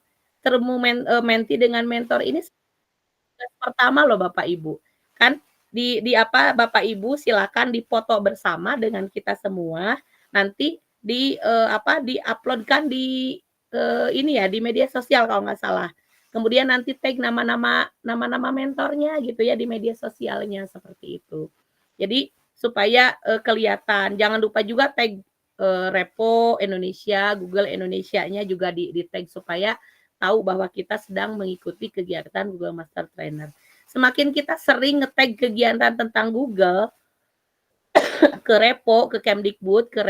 menti dengan mentor ini tugas pertama loh Bapak Ibu. Kan di apa Bapak Ibu silakan dipoto bersama dengan kita semua, nanti di-upload-kan di ini ya, di media sosial kalau nggak salah. Kemudian nanti tag nama-nama mentornya gitu ya di media sosialnya seperti itu. Jadi supaya kelihatan. Jangan lupa juga tag Repo Indonesia, Google Indonesia-nya juga di tag supaya tahu bahwa kita sedang mengikuti kegiatan Google Master Trainer. Semakin kita sering nge-tag kegiatan tentang Google ke Repo, ke Kemdikbud, ke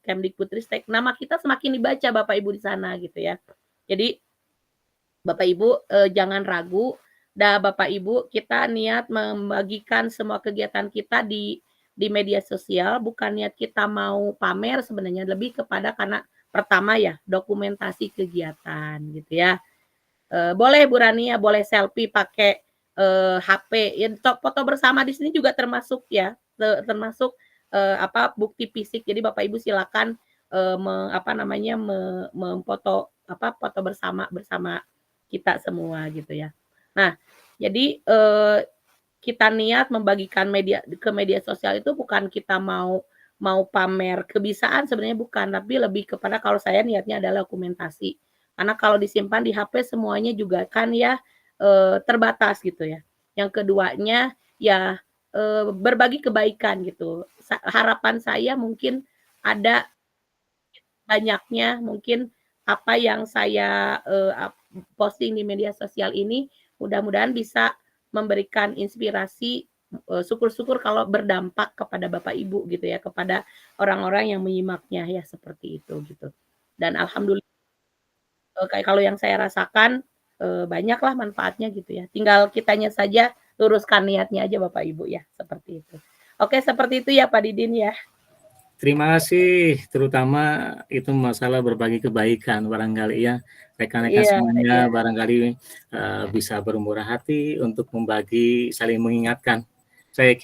Kemdikbudristek, nama kita semakin dibaca Bapak Ibu di sana gitu ya. Jadi Bapak Ibu jangan ragu, Bapak Ibu kita niat membagikan semua kegiatan kita di media sosial, bukan niat kita mau pamer sebenarnya, lebih kepada karena pertama ya dokumentasi kegiatan gitu ya. Boleh Bu Rania, boleh selfie pakai HP, ya, foto bersama di sini juga termasuk ya, termasuk bukti fisik. Jadi Bapak Ibu silakan memfoto foto bersama kita semua gitu ya. Nah, jadi kita niat membagikan ke media sosial itu bukan kita mau pamer kebisaan sebenarnya bukan, tapi lebih kepada kalau saya niatnya adalah dokumentasi. Karena kalau disimpan di HP semuanya juga kan ya terbatas gitu ya. Yang keduanya ya berbagi kebaikan gitu. Harapan saya mungkin ada banyaknya mungkin apa yang saya posting di media sosial ini mudah-mudahan bisa memberikan inspirasi, syukur-syukur kalau berdampak kepada Bapak Ibu gitu ya, kepada orang-orang yang menyimaknya ya seperti itu gitu. Dan alhamdulillah kayak kalau yang saya rasakan banyaklah manfaatnya gitu ya. Tinggal kitanya saja luruskan niatnya aja Bapak Ibu ya, seperti itu. Oke, seperti itu ya Pak Didin ya. Terima kasih, terutama itu masalah berbagi kebaikan barangkali ya, rekan-rekan semuanya barangkali bisa bermurah hati untuk membagi, saling mengingatkan. Saya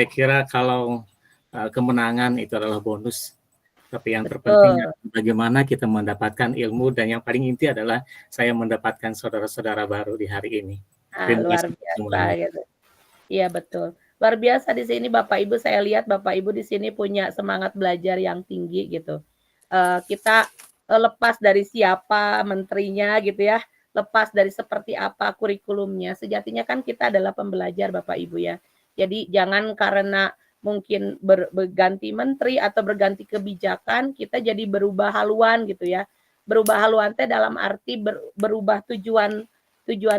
kira kalau kemenangan itu adalah bonus, tapi yang terpenting bagaimana kita mendapatkan ilmu dan yang paling inti adalah saya mendapatkan saudara-saudara baru di hari ini. Terima Luar kasih biasa semuanya. gitu. Iya betul. Luar biasa di sini Bapak Ibu, saya lihat Bapak Ibu di sini punya semangat belajar yang tinggi gitu. Kita lepas dari siapa menterinya gitu ya, lepas dari seperti apa kurikulumnya. Sejatinya kan kita adalah pembelajar Bapak Ibu ya. Jadi jangan karena mungkin berganti menteri atau berganti kebijakan kita jadi berubah haluan gitu ya. Berubah haluan teh dalam arti berubah tujuan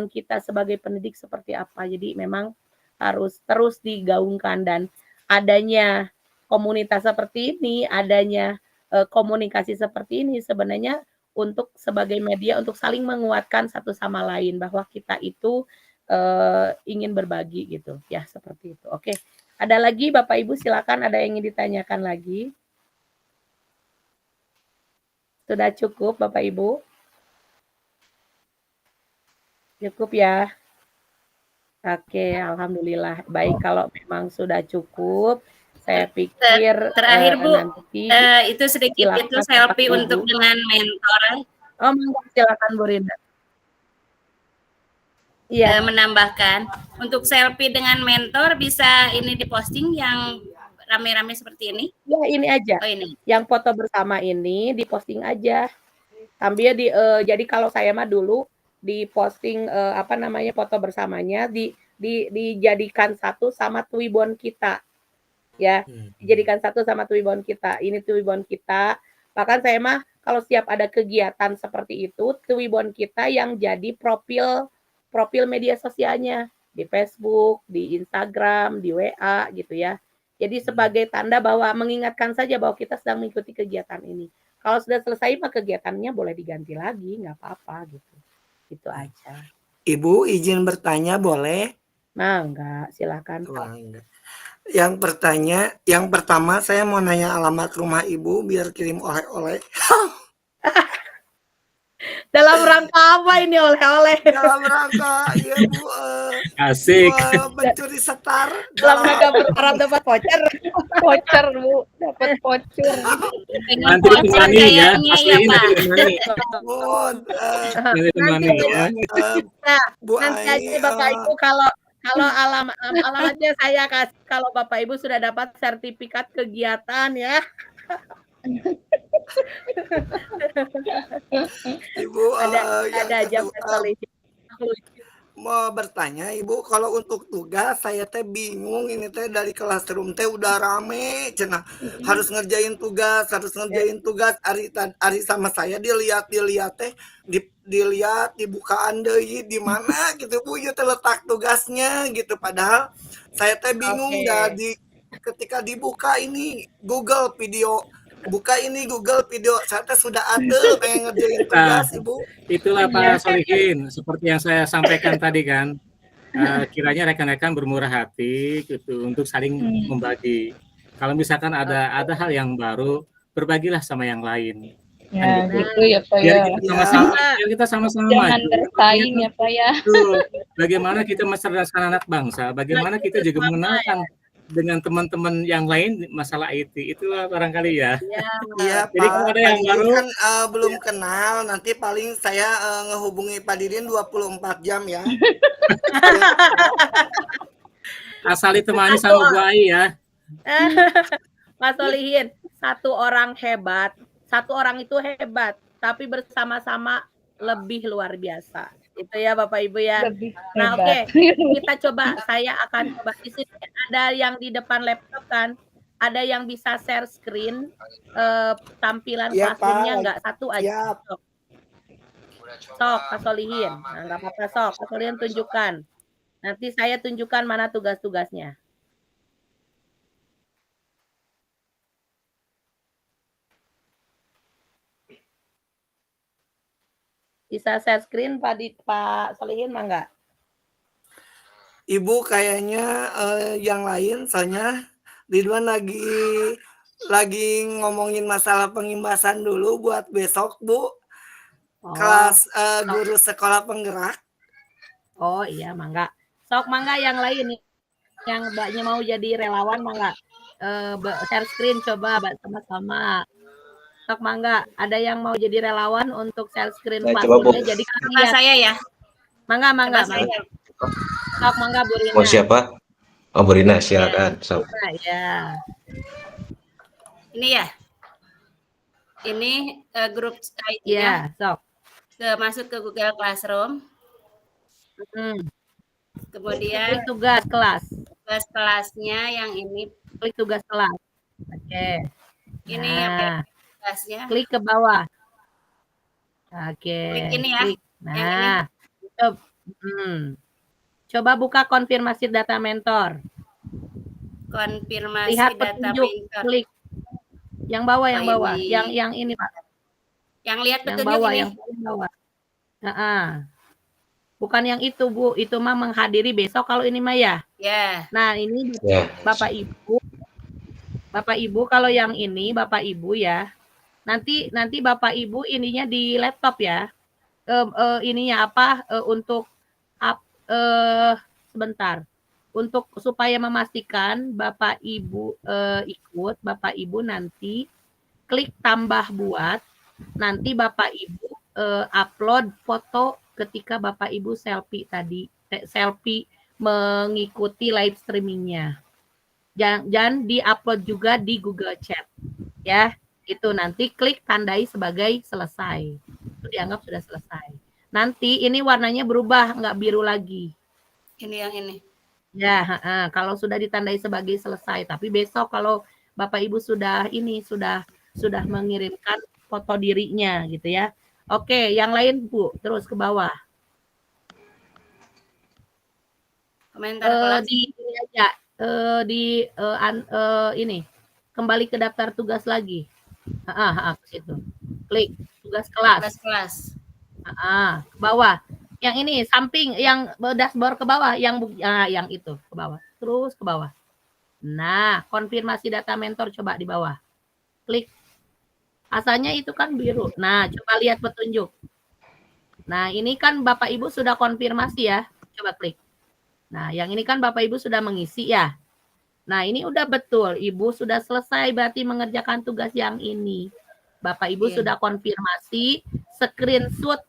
kita sebagai pendidik seperti apa. Jadi memang harus terus digaungkan dan adanya komunitas seperti ini, adanya komunikasi seperti ini sebenarnya untuk sebagai media untuk saling menguatkan satu sama lain bahwa kita itu ingin berbagi gitu ya seperti itu. Oke, ada lagi Bapak Ibu silakan ada yang ingin ditanyakan lagi? Sudah cukup Bapak Ibu? Cukup ya. Oke, alhamdulillah. Baik, kalau memang sudah cukup, saya pikir terakhir Bu, nanti itu sedikit itu selfie untuk dengan mentor. Oh, silakan Bu Rinda. Iya. Menambahkan untuk selfie dengan mentor bisa ini diposting yang rame-rame seperti ini? Ya, ini aja. Oh, ini. Yang foto bersama ini diposting aja. Sambil jadi kalau saya mah dulu diposting foto bersamanya dijadikan satu sama Twibbon kita ya. Dijadikan satu sama Twibbon kita. Ini Twibbon kita. Bahkan saya mah kalau setiap ada kegiatan seperti itu, Twibbon kita yang jadi profil media sosialnya di Facebook, di Instagram, di WA gitu ya. Jadi sebagai tanda bahwa mengingatkan saja bahwa kita sedang mengikuti kegiatan ini. Kalau sudah selesai mah kegiatannya boleh diganti lagi, nggak apa-apa gitu. Itu aja. Ibu izin bertanya boleh? Enggak, silakan. Wah, enggak. Yang pertama saya mau nanya alamat rumah Ibu biar kirim oleh-oleh. Dalam rangka apa ini oleh-oleh? Dalam rangka ya Bu, Asik. mencuri setar. Dalam rangka berharap dapat voucher. Voucher Bu, dapat voucher. Dengan Nanti voucher ditemani ya. kayaknya ya Asliin Pak. nanti ditemani. Bun, Nanti ditemani ya. Nah, Bu nanti Ai, aja Bapak Ibu kalau alamatnya saya kasih kalau Bapak Ibu sudah dapat sertifikat kegiatan ya. Ibu yang Ada aja mau bertanya Ibu, kalau untuk tugas saya teh bingung ini teh dari classroom teh udah rame cenah. Harus ngerjain tugas Ari sama saya dilihat teh dilihat dibukaan deui di mana gitu Bu ya letak tugasnya gitu padahal saya teh bingung ketika dibuka ini Google video saya teh sudah ada pengen ngerjain tugas Ibu. Itulah Pak Solihin, seperti yang saya sampaikan tadi kan, kiranya rekan-rekan bermurah hati gitu untuk saling membagi. Kalau misalkan ada hal yang baru, berbagilah sama yang lain. Ya, kan gitu ya Pak ya. Biar kita sama-sama Jangan maju. bersaing ya Pak ya. Bagaimana kita mencerdaskan anak bangsa, bagaimana kita juga mengenalkan dengan teman-teman yang lain masalah IT, itulah barangkali ya. Iya Jadi Pak, kalau ada yang baru kan belum kenal, nanti paling saya ngehubungi Pak Didin 24 jam ya. asal ditemani sama Bu Ai ya. Mas Solihin, satu orang itu hebat, tapi bersama-sama lebih luar biasa. Itu ya Bapak Ibu ya. Nah, oke. Kita coba, saya akan coba di sini ada yang di depan laptop kan. Ada yang bisa share screen tampilan classroom-nya enggak satu aja. Sok, Pak Solihin. Nah, enggak apa-apa sok. Pak Solihin tunjukkan. Nanti saya tunjukkan mana tugas-tugasnya. Bisa share screen Pak Solihin mah enggak? Ibu kayaknya yang lain soalnya Ridwan lagi ngomongin masalah pengimbasan dulu buat besok Bu. Kelas guru sekolah penggerak. Oh iya mangga. Sok mangga yang lain yang Mbaknya mau jadi relawan mangga. Share screen coba sama-sama. Sok mangga, ada yang mau jadi relawan untuk share screen classroom-nya jadi Coba saya ya. Mangga. Sok mangga Bu Rina. Mau siapa? Oh Bu Rina, silakan. Sok. Ya. Ini ya. Ini grup IT ya. Sok. Masuk ke Google Classroom. Kemudian klik tugas kelas. Tugas kelasnya yang ini. Klik tugas kelas. Oke. Ini apa tugasnya? Klik ke bawah. Oke. Klik ini ya. Klik. Nah, coba buka konfirmasi data mentor. Konfirmasi lihat data petunjuk, mentor. Klik. Yang bawah, yang ini Pak. Yang lihat petunjuk yang bawah, ini. yang bawah. Bukan yang itu Bu, itu mah menghadiri besok kalau ini mah ya. Ya. Nah ini Bapak Ibu kalau yang ini Bapak Ibu ya. Nanti Bapak Ibu ininya di laptop ya. Ininya apa untuk sebentar. Untuk supaya memastikan Bapak Ibu ikut, Bapak Ibu nanti klik tambah buat. Nanti Bapak Ibu upload foto ketika Bapak Ibu selfie mengikuti live streamingnya. Jangan di-upload juga di Google Chat. Ya, itu nanti klik tandai sebagai selesai. Itu dianggap sudah selesai. Nanti ini warnanya berubah, nggak biru lagi. Ini yang ini. Ya, kalau sudah ditandai sebagai selesai. Tapi besok kalau Bapak Ibu sudah mengirimkan foto dirinya gitu ya. Oke, yang lain Bu, terus ke bawah. Komentar kelas. Di ini aja, ini kembali ke daftar tugas lagi. Ke situ. Klik tugas kelas. Kelas. Ke bawah. Yang ini samping, yang dashboard ke bawah, yang itu ke bawah. Terus ke bawah. Nah, konfirmasi data mentor coba di bawah. Klik. Asalnya itu kan biru. Nah, coba lihat petunjuk. Nah, ini kan Bapak Ibu sudah konfirmasi ya. Coba klik. Nah, yang ini kan Bapak Ibu sudah mengisi ya. Nah, ini udah betul. Ibu sudah selesai berarti mengerjakan tugas yang ini. Bapak Ibu sudah konfirmasi, screenshot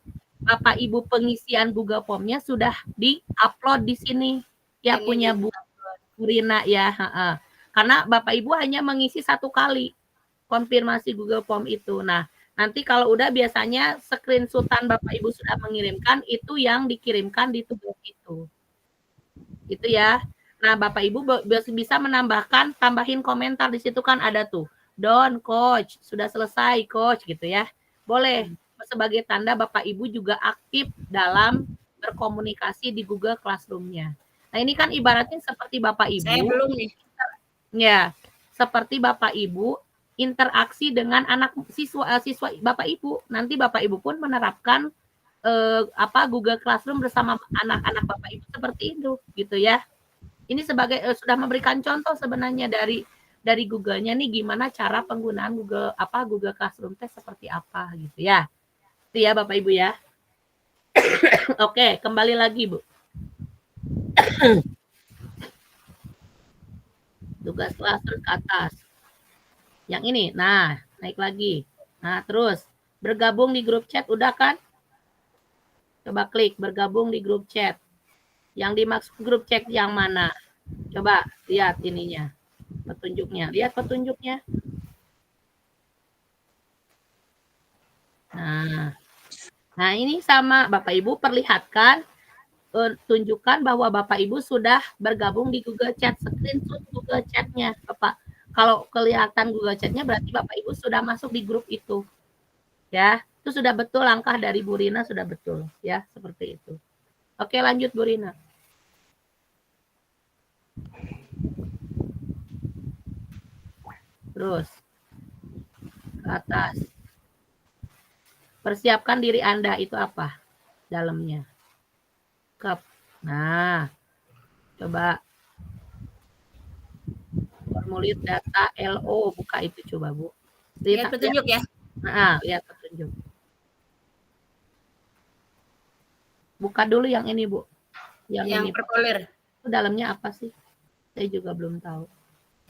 Bapak Ibu pengisian Google Form-nya sudah di-upload di sini. Ya, ini punya Bu Rina ya. Karena Bapak Ibu hanya mengisi 1 kali konfirmasi Google Form itu. Nah, nanti kalau udah biasanya screenshotan Bapak Ibu sudah mengirimkan, itu yang dikirimkan di tugas itu. Gitu ya. Nah, Bapak Ibu bisa menambahkan, tambahin komentar di situ kan ada tuh. Don, coach, sudah selesai, coach gitu ya. Boleh. Sebagai tanda Bapak Ibu juga aktif dalam berkomunikasi di Google Classroom-nya. Nah, ini kan ibaratnya seperti Bapak Ibu. Saya belum nih. Ya, seperti Bapak Ibu interaksi dengan anak siswa Bapak Ibu. Nanti Bapak Ibu pun menerapkan Google Classroom bersama anak-anak Bapak Ibu seperti itu, gitu ya. Ini sebagai sudah memberikan contoh sebenarnya dari Google-nya nih gimana cara penggunaan Google Classroom test seperti apa gitu ya. Itu ya Bapak Ibu ya. Oke, kembali lagi Bu. Tugas Classroom ke atas. Yang ini, nah naik lagi. Nah terus bergabung di grup chat udah kan? Coba klik bergabung di grup chat. Yang dimaksud grup chat yang mana? Coba lihat ininya, petunjuknya. Lihat petunjuknya. Nah ini sama Bapak Ibu perlihatkan, tunjukkan bahwa Bapak Ibu sudah bergabung di Google Chat. Screenshot Google Chat-nya, Bapak. Kalau kelihatan Google Chat-nya berarti Bapak Ibu sudah masuk di grup itu. Ya, itu sudah betul langkah dari Bu Rina sudah betul ya, seperti itu. Oke, lanjut Bu Rina. Terus ke atas. Persiapkan diri Anda itu apa? Dalamnya. Nah, coba formulir data LO, buka itu coba Bu. Lihat petunjuk ya. Nah, lihat petunjuk. Buka dulu yang ini Bu. Yang ini formulir. Itu dalamnya apa sih? Saya juga belum tahu.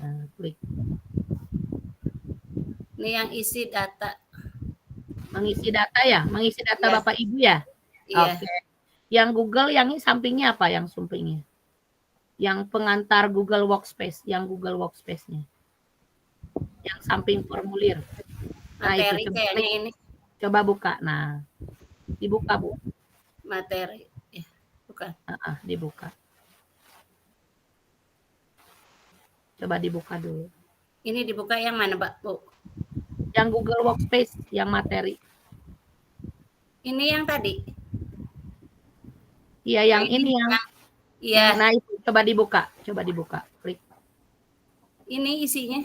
Nah, klik. Ini yang isi data. Mengisi data ya? Mengisi data Bapak Ibu ya? Iya. Oke. Yang Google yang ini sampingnya apa yang sampingnya? Yang pengantar Google Workspace, yang Google Workspace-nya. Yang samping formulir. Nah, materi itu kayaknya ini. Coba buka. Nah, dibuka Bu. Materi. Ya, bukan. Dibuka. Coba dibuka dulu. Ini dibuka yang mana, Pak, Bu? Yang Google Workspace, yang materi. Ini yang tadi. Iya, yang ini yang. Iya. Nah, itu coba dibuka. Coba dibuka. Klik. Ini isinya.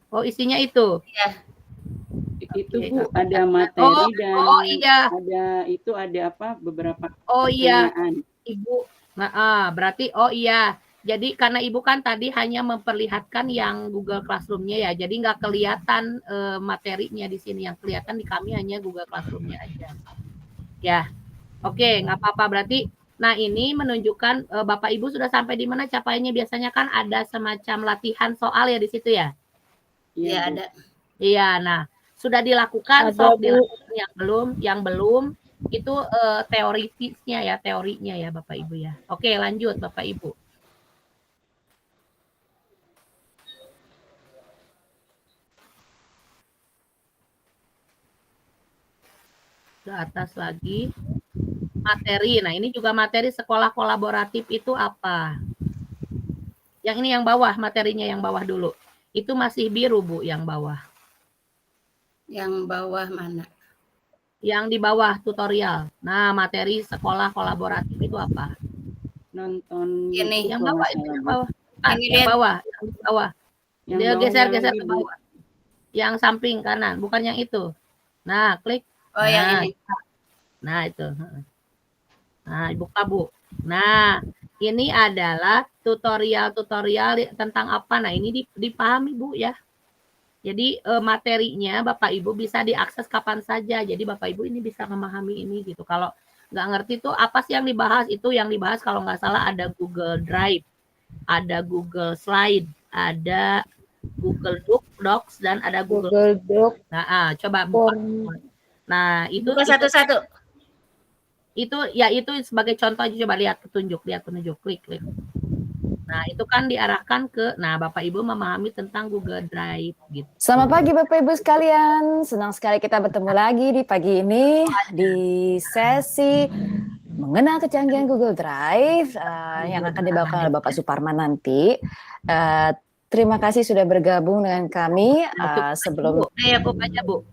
Oh, isinya itu. Iya. Itu Bu ada materi dan iya. ada apa beberapa pertanyaan. Ibu. Nah, berarti iya. Jadi karena Ibu kan tadi hanya memperlihatkan yang Google Classroom-nya ya. Jadi nggak kelihatan materinya di sini. Yang kelihatan di kami hanya Google Classroom-nya aja. Ya. Oke, nggak apa-apa berarti. Nah, ini menunjukkan Bapak Ibu sudah sampai di mana capaiannya. Biasanya kan ada semacam latihan soal ya di situ ya. Iya, ada. Iya, nah sudah dilakukan, sok dilakukan yang belum itu teoritisnya ya, teorinya ya Bapak Ibu ya. Oke, lanjut Bapak Ibu. Ke atas lagi. materi. Nah, ini juga materi sekolah kolaboratif itu apa? Yang ini yang bawah, materinya yang bawah dulu. Itu masih biru, Bu, yang bawah. Yang bawah mana? Yang di bawah tutorial. Nah, materi sekolah kolaboratif itu apa? Nonton Ini. Yang YouTube bawah kalau itu nggak yang salah, Bu. bawah. Ah, Ini yang lihat. bawah, yang di bawah. Yang Dia bawahnya geser-geser lagi, ke Bu. bawah. Yang samping kanan, bukan yang itu. Nah, klik. Oh, yang Nah, ini. nah itu. Nah, buka, Bu. Nah, ini adalah tutorial-tutorial tentang apa. Nah, ini dipahami, Bu, ya. Jadi materinya Bapak Ibu bisa diakses kapan saja. Jadi Bapak Ibu ini bisa memahami ini gitu. Kalau nggak ngerti tuh apa sih yang dibahas, itu yang dibahas kalau nggak salah ada Google Drive, ada Google Slide, ada Google Docs, dan ada Google. Doc. Nah, coba buka. Nah, Buka satu-satu. Itu sebagai contoh aja, coba lihat petunjuk, klik. Nah, itu kan diarahkan ke, nah Bapak Ibu memahami tentang Google Drive gitu. Selamat pagi Bapak Ibu sekalian, senang sekali kita bertemu lagi di pagi ini di sesi mengenal kecanggihan Google Drive yang akan dibawakan oleh Bapak Suparman nanti. Terima kasih sudah bergabung dengan kami sebelum. Cukup aja, Bu.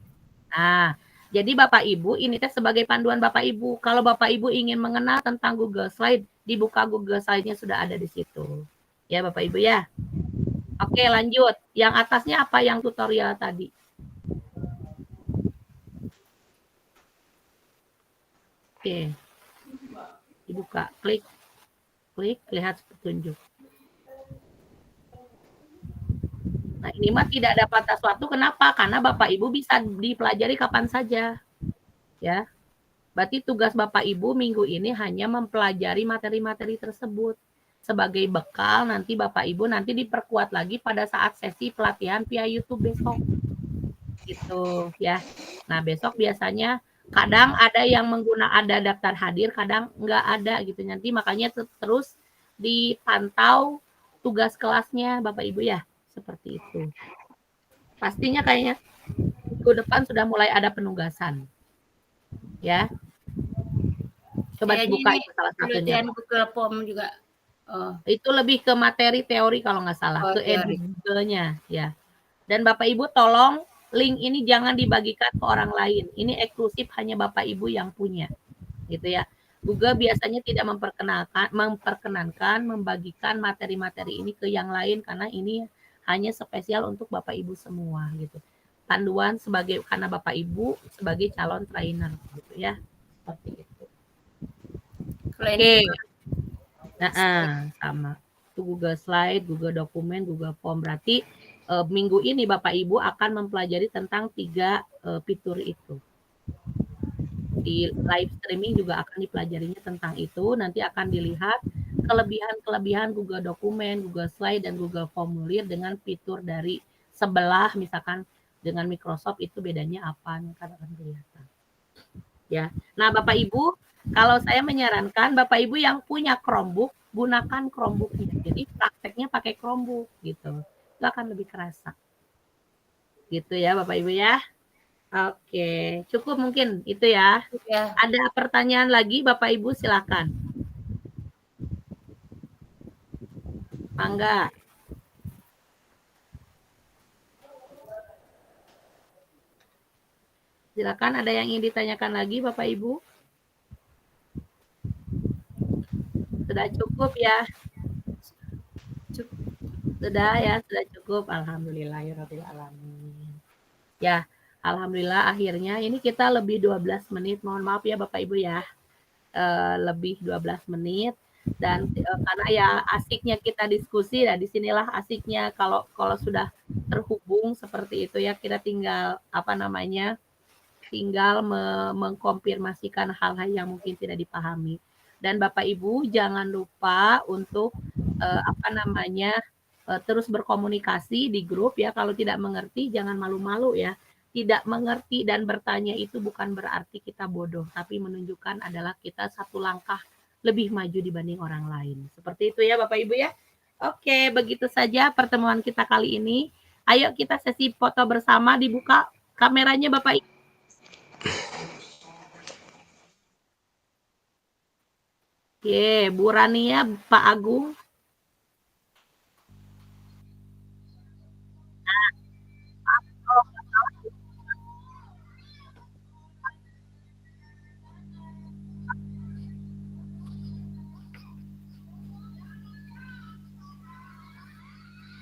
Nah, jadi Bapak Ibu ini sebagai panduan Bapak Ibu. Kalau Bapak Ibu ingin mengenal tentang Google Slide, dibuka Google Slide-nya sudah ada di situ. Ya Bapak Ibu ya. Oke, lanjut. Yang atasnya apa yang tutorial tadi? Oke. Dibuka, klik, lihat petunjuk. Nah, ini mah tidak ada batas waktu. Kenapa? Karena Bapak Ibu bisa dipelajari kapan saja. Ya. Berarti tugas Bapak Ibu minggu ini hanya mempelajari materi-materi tersebut. Sebagai bekal nanti Bapak Ibu nanti diperkuat lagi pada saat sesi pelatihan via YouTube besok. Gitu ya. Nah, besok biasanya kadang ada yang ada daftar hadir, kadang enggak ada gitu. Nanti makanya terus dipantau tugas kelasnya Bapak Ibu ya. Seperti itu. Pastinya kayaknya minggu depan sudah mulai ada penugasan. Ya. Coba dibuka itu salah satunya. Google Form juga. Oh, itu lebih ke materi teori kalau nggak salah, ke edukasinya ya. Dan Bapak Ibu tolong link ini jangan dibagikan ke orang lain. Ini eksklusif hanya Bapak Ibu yang punya. Gitu ya. Google biasanya tidak memperkenankan membagikan materi-materi ini ke yang lain karena ini hanya spesial untuk Bapak Ibu semua gitu. Panduan karena Bapak Ibu sebagai calon trainer gitu ya. Seperti itu. Oke. Nah, sama. Itu Google Slide, Google Dokumen, Google Form. Berarti minggu ini Bapak Ibu akan mempelajari tentang 3 fitur itu. Di live streaming juga akan dipelajarinya tentang itu. Nanti akan dilihat kelebihan-kelebihan Google Dokumen, Google Slide, dan Google Formulir dengan fitur dari sebelah, misalkan dengan Microsoft itu bedanya apa, akan kelihatan. Ya. Nah, Bapak Ibu, kalau saya menyarankan Bapak Ibu yang punya Chromebook, gunakan Chromebook-nya. Jadi prakteknya pakai Chromebook gitu. Itu akan lebih kerasa. Gitu ya Bapak Ibu ya. Oke, cukup mungkin itu ya. Ada pertanyaan lagi Bapak Ibu silakan. Mangga. Silakan, ada yang ingin ditanyakan lagi Bapak Ibu? Sudah cukup ya? Sudah ya, sudah cukup. Alhamdulillahirrahmanirrahim. Ya, alhamdulillah akhirnya ini kita lebih 12 menit. Mohon maaf ya Bapak Ibu ya. Lebih 12 menit. Dan karena ya asiknya kita diskusi, ya disinilah asiknya kalau sudah terhubung seperti itu ya, kita tinggal tinggal mengkonfirmasikan hal-hal yang mungkin tidak dipahami. Dan Bapak Ibu jangan lupa untuk terus berkomunikasi di grup ya. Kalau tidak mengerti jangan malu-malu ya. Tidak mengerti dan bertanya itu bukan berarti kita bodoh, tapi menunjukkan adalah kita satu langkah lebih maju dibanding orang lain. Seperti itu ya Bapak Ibu ya. Oke, begitu saja pertemuan kita kali ini. Ayo kita sesi foto bersama, dibuka kameranya Bapak Ibu. Oke, Bu Rania, Pak Agung.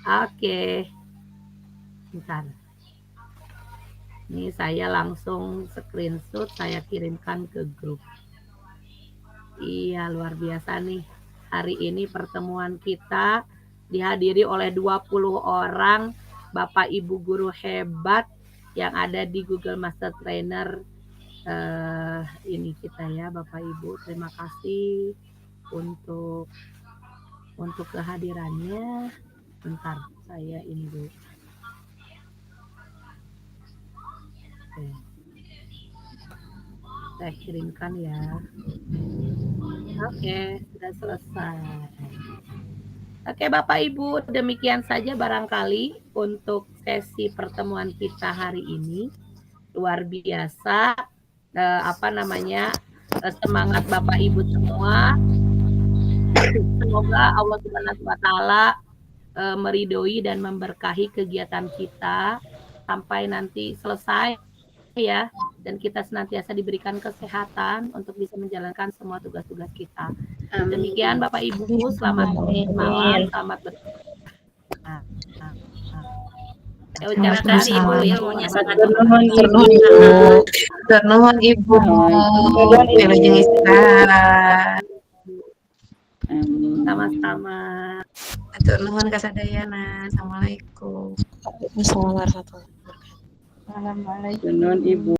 Oke. Bentar. Ini saya langsung screenshot, saya kirimkan ke grup. Iya, luar biasa nih. Hari ini pertemuan kita dihadiri oleh 20 orang Bapak Ibu guru hebat yang ada di Google Master Trainer ini kita ya, Bapak Ibu. Terima kasih untuk kehadirannya. Bentar, saya ini dulu. Oke. Saya kirimkan ya. Oke, sudah selesai. Oke, Bapak Ibu, demikian saja barangkali untuk sesi pertemuan kita hari ini. Luar biasa, semangat Bapak Ibu semua. Semoga Allah Subhanahu wa Ta'ala meridhoi dan memberkahi kegiatan kita sampai nanti selesai ya, dan kita senantiasa diberikan kesehatan untuk bisa menjalankan semua tugas-tugas kita. Demikian Bapak Ibu, selamat malam, selamat beristirahat. Saya ucapkan Ibu ilmunya sangat Ternuhun Ibu. Wilujeng istirahat. sama-sama. Atur nuhun kasadayana. Assalamualaikum. Waalaikumsalam warahmatullahi wabarakatuh. Tenun Ibu.